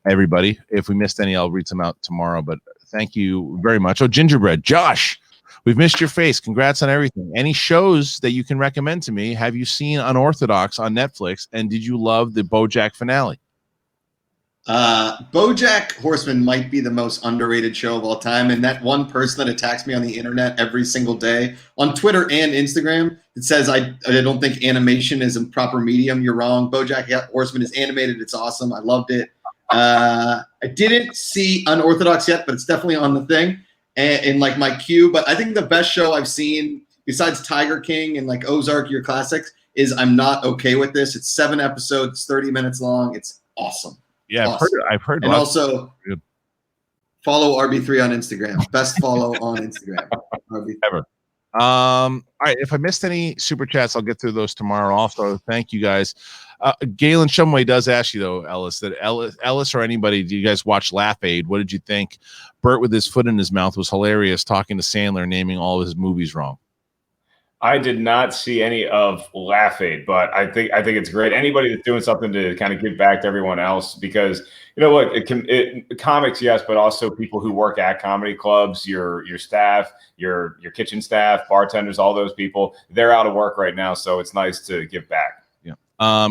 A: everybody. If we missed any, I'll read some out tomorrow, but thank you very much. Oh, Gingerbread. Josh, we've missed your face. Congrats on everything. Any shows that you can recommend to me? Have you seen Unorthodox on Netflix? And did you love the BoJack finale?
H: BoJack Horseman might be the most underrated show of all time, and that one person that attacks me on the internet every single day on Twitter and Instagram, it says I don't think animation is a proper medium. You're wrong. BoJack Horseman is animated. It's awesome. I loved it. I didn't see Unorthodox yet, but it's definitely on the thing and in like my queue. But I think the best show I've seen besides Tiger King and like Ozark, your classics, is I'm Not Okay With This. It's 7 episodes, 30 minutes long. It's awesome.
A: Yeah,
H: Awesome.
A: I've heard.
H: And also follow RB3 on Instagram. Best follow on Instagram. RB3.
A: Ever. All right. If I missed any super chats, I'll get through those tomorrow. Also, thank you guys. Galen Shumway does ask you though, Ellis, or anybody, do you guys watch Laugh Aid? What did you think? Bert with his foot in his mouth was hilarious, talking to Sandler, naming all of his movies wrong.
B: I did not see any of Laugh Aid, but I think it's great. Anybody that's doing something to kind of give back to everyone else, because you know what, comics, yes, but also people who work at comedy clubs, your staff, your kitchen staff, bartenders, all those people, they're out of work right now, so it's nice to give back.
A: Yeah.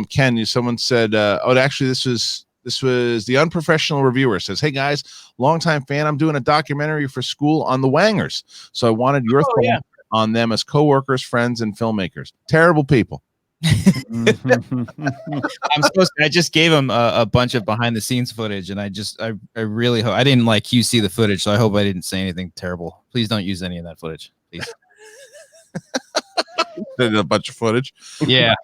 A: Ken, someone said, actually, this was the Unprofessional Reviewer says, "Hey guys, longtime fan. I'm doing a documentary for school on the Wangers, so I wanted your thoughts on them as coworkers, friends, and filmmakers. Terrible people."
G: I just gave him a bunch of behind the scenes footage, and I really hope I didn't like QC the footage, so I hope I didn't say anything terrible. Please don't use any of that footage, please.
A: A bunch of footage.
G: Yeah.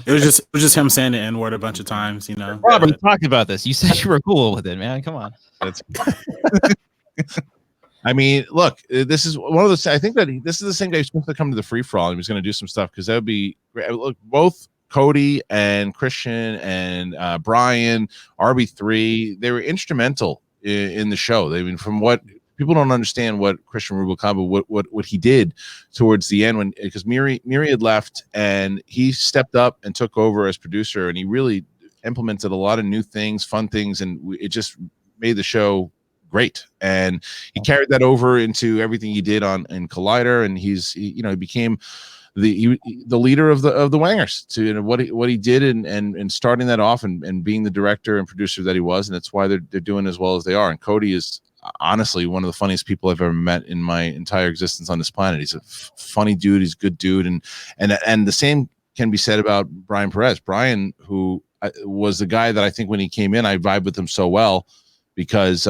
F: It was just him saying the N-word a bunch of times, you know.
G: Robert, we talked about this. You said you were cool with it, man. Come on.
A: I mean, look, this is one of those. I think that this is the same guy who's supposed to come to the free for all. He was going to do some stuff because that would be great. Look, both Cody and Christian and Brian, RB3, they were instrumental in the show. I mean, from what people don't understand, what Christian Rubalcaba, what he did towards the end, because Miri had left and he stepped up and took over as producer, and he really implemented a lot of new things, fun things, and it just made the show great. And he carried that over into everything he did in Collider, and he became the leader of the Wangers to what he did and starting that off and being the director and producer that he was, and that's why they're doing as well as they are. And Cody is honestly one of the funniest people I've ever met in my entire existence on this planet. He's a funny dude. He's a good dude, and the same can be said about Brian Perez. Brian, who was the guy that I think when he came in, I vibed with him so well, because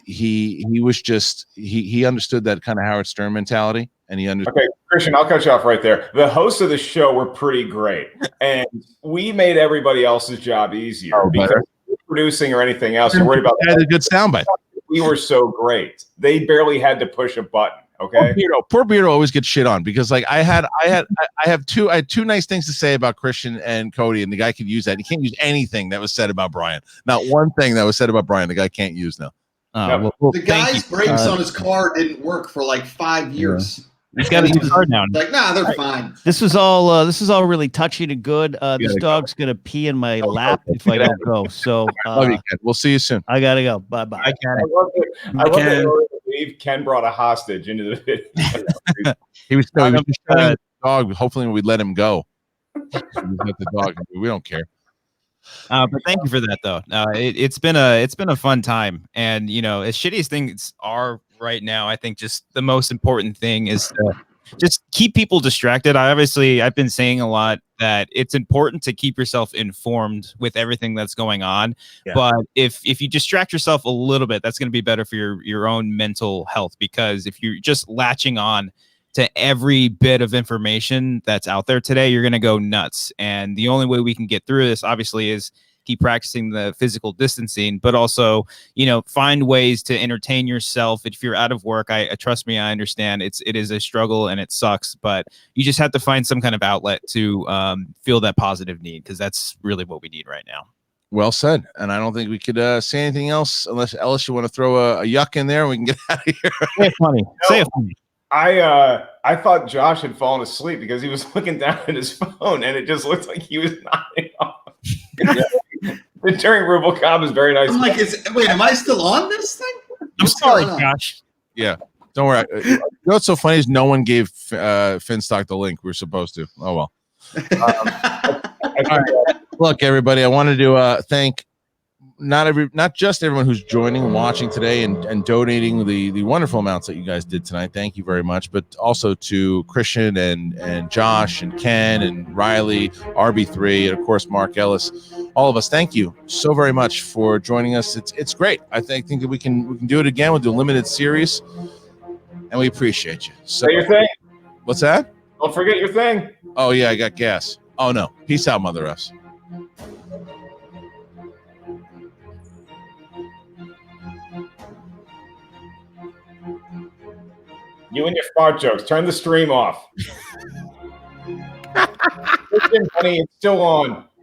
A: he was just he understood that kind of Howard Stern mentality, and he understood.
B: Okay, Christian, I'll cut you off right there. The hosts of the show were pretty great, and we made everybody else's job easier because producing or anything else. You're worried about
A: had a good soundbite.
B: We were so great; they barely had to push a button. Okay,
A: poor Beardo always gets shit on because like I had two nice things to say about Christian and Cody, and the guy could use that. He can't use anything that was said about Brian. Not one thing that was said about Brian the guy can't use now.
H: The guy's brakes on his car didn't work for like 5 years.
G: He's got his card now.
H: Like, nah, they're fine.
C: This is all really touchy and good. This dog's gonna pee in my lap if I don't go. So
A: love you, Ken. We'll see you soon.
C: I gotta go. Bye.
B: I love that Ken brought a hostage into the video.
A: he was showing the dog. Hopefully we'd let him go. The dog. We don't care.
G: But thank you for that, though. It's been a fun time, and as shitty as things are right now, I think just the most important thing is to just keep people distracted. I've been saying a lot that it's important to keep yourself informed with everything that's going on. Yeah. But if you distract yourself a little bit, that's going to be better for your own mental health, because if you're just latching on to every bit of information that's out there today, you're going to go nuts. And the only way we can get through this, obviously, is keep practicing the physical distancing, but also, find ways to entertain yourself. If you're out of work, trust me, I understand it is a struggle and it sucks, but you just have to find some kind of outlet to feel that positive need, because that's really what we need right now.
A: Well said. And I don't think we could say anything else unless, Ellis, you want to throw a yuck in there and we can get out of here.
G: Say it funny. Say it funny.
B: I thought Josh had fallen asleep because he was looking down at his phone and it just looked like he was nodding off. During Rubicon was very nice.
H: I'm like, wait, am I still on this thing?
G: I'm sorry, Josh.
A: Yeah, don't worry. You know what's so funny is no one gave Finstock the link. We're supposed to. Oh well. All right. Look, everybody, I wanted to thank not just everyone who's joining and watching today and donating the wonderful amounts that you guys did tonight. Thank you very much. But also to Christian and Josh and Ken and Riley, RB3, and of course Mark Ellis. All of us, thank you so very much for joining us. It's great. I think that we can do it again. We'll do a limited series, and we appreciate you. So
B: your thing.
A: What's that?
B: Don't forget your thing.
A: Oh yeah, I got gas. Oh no. Peace out, Mother F's.
B: You and your fart jokes. Turn the stream off. Honey, it's still on.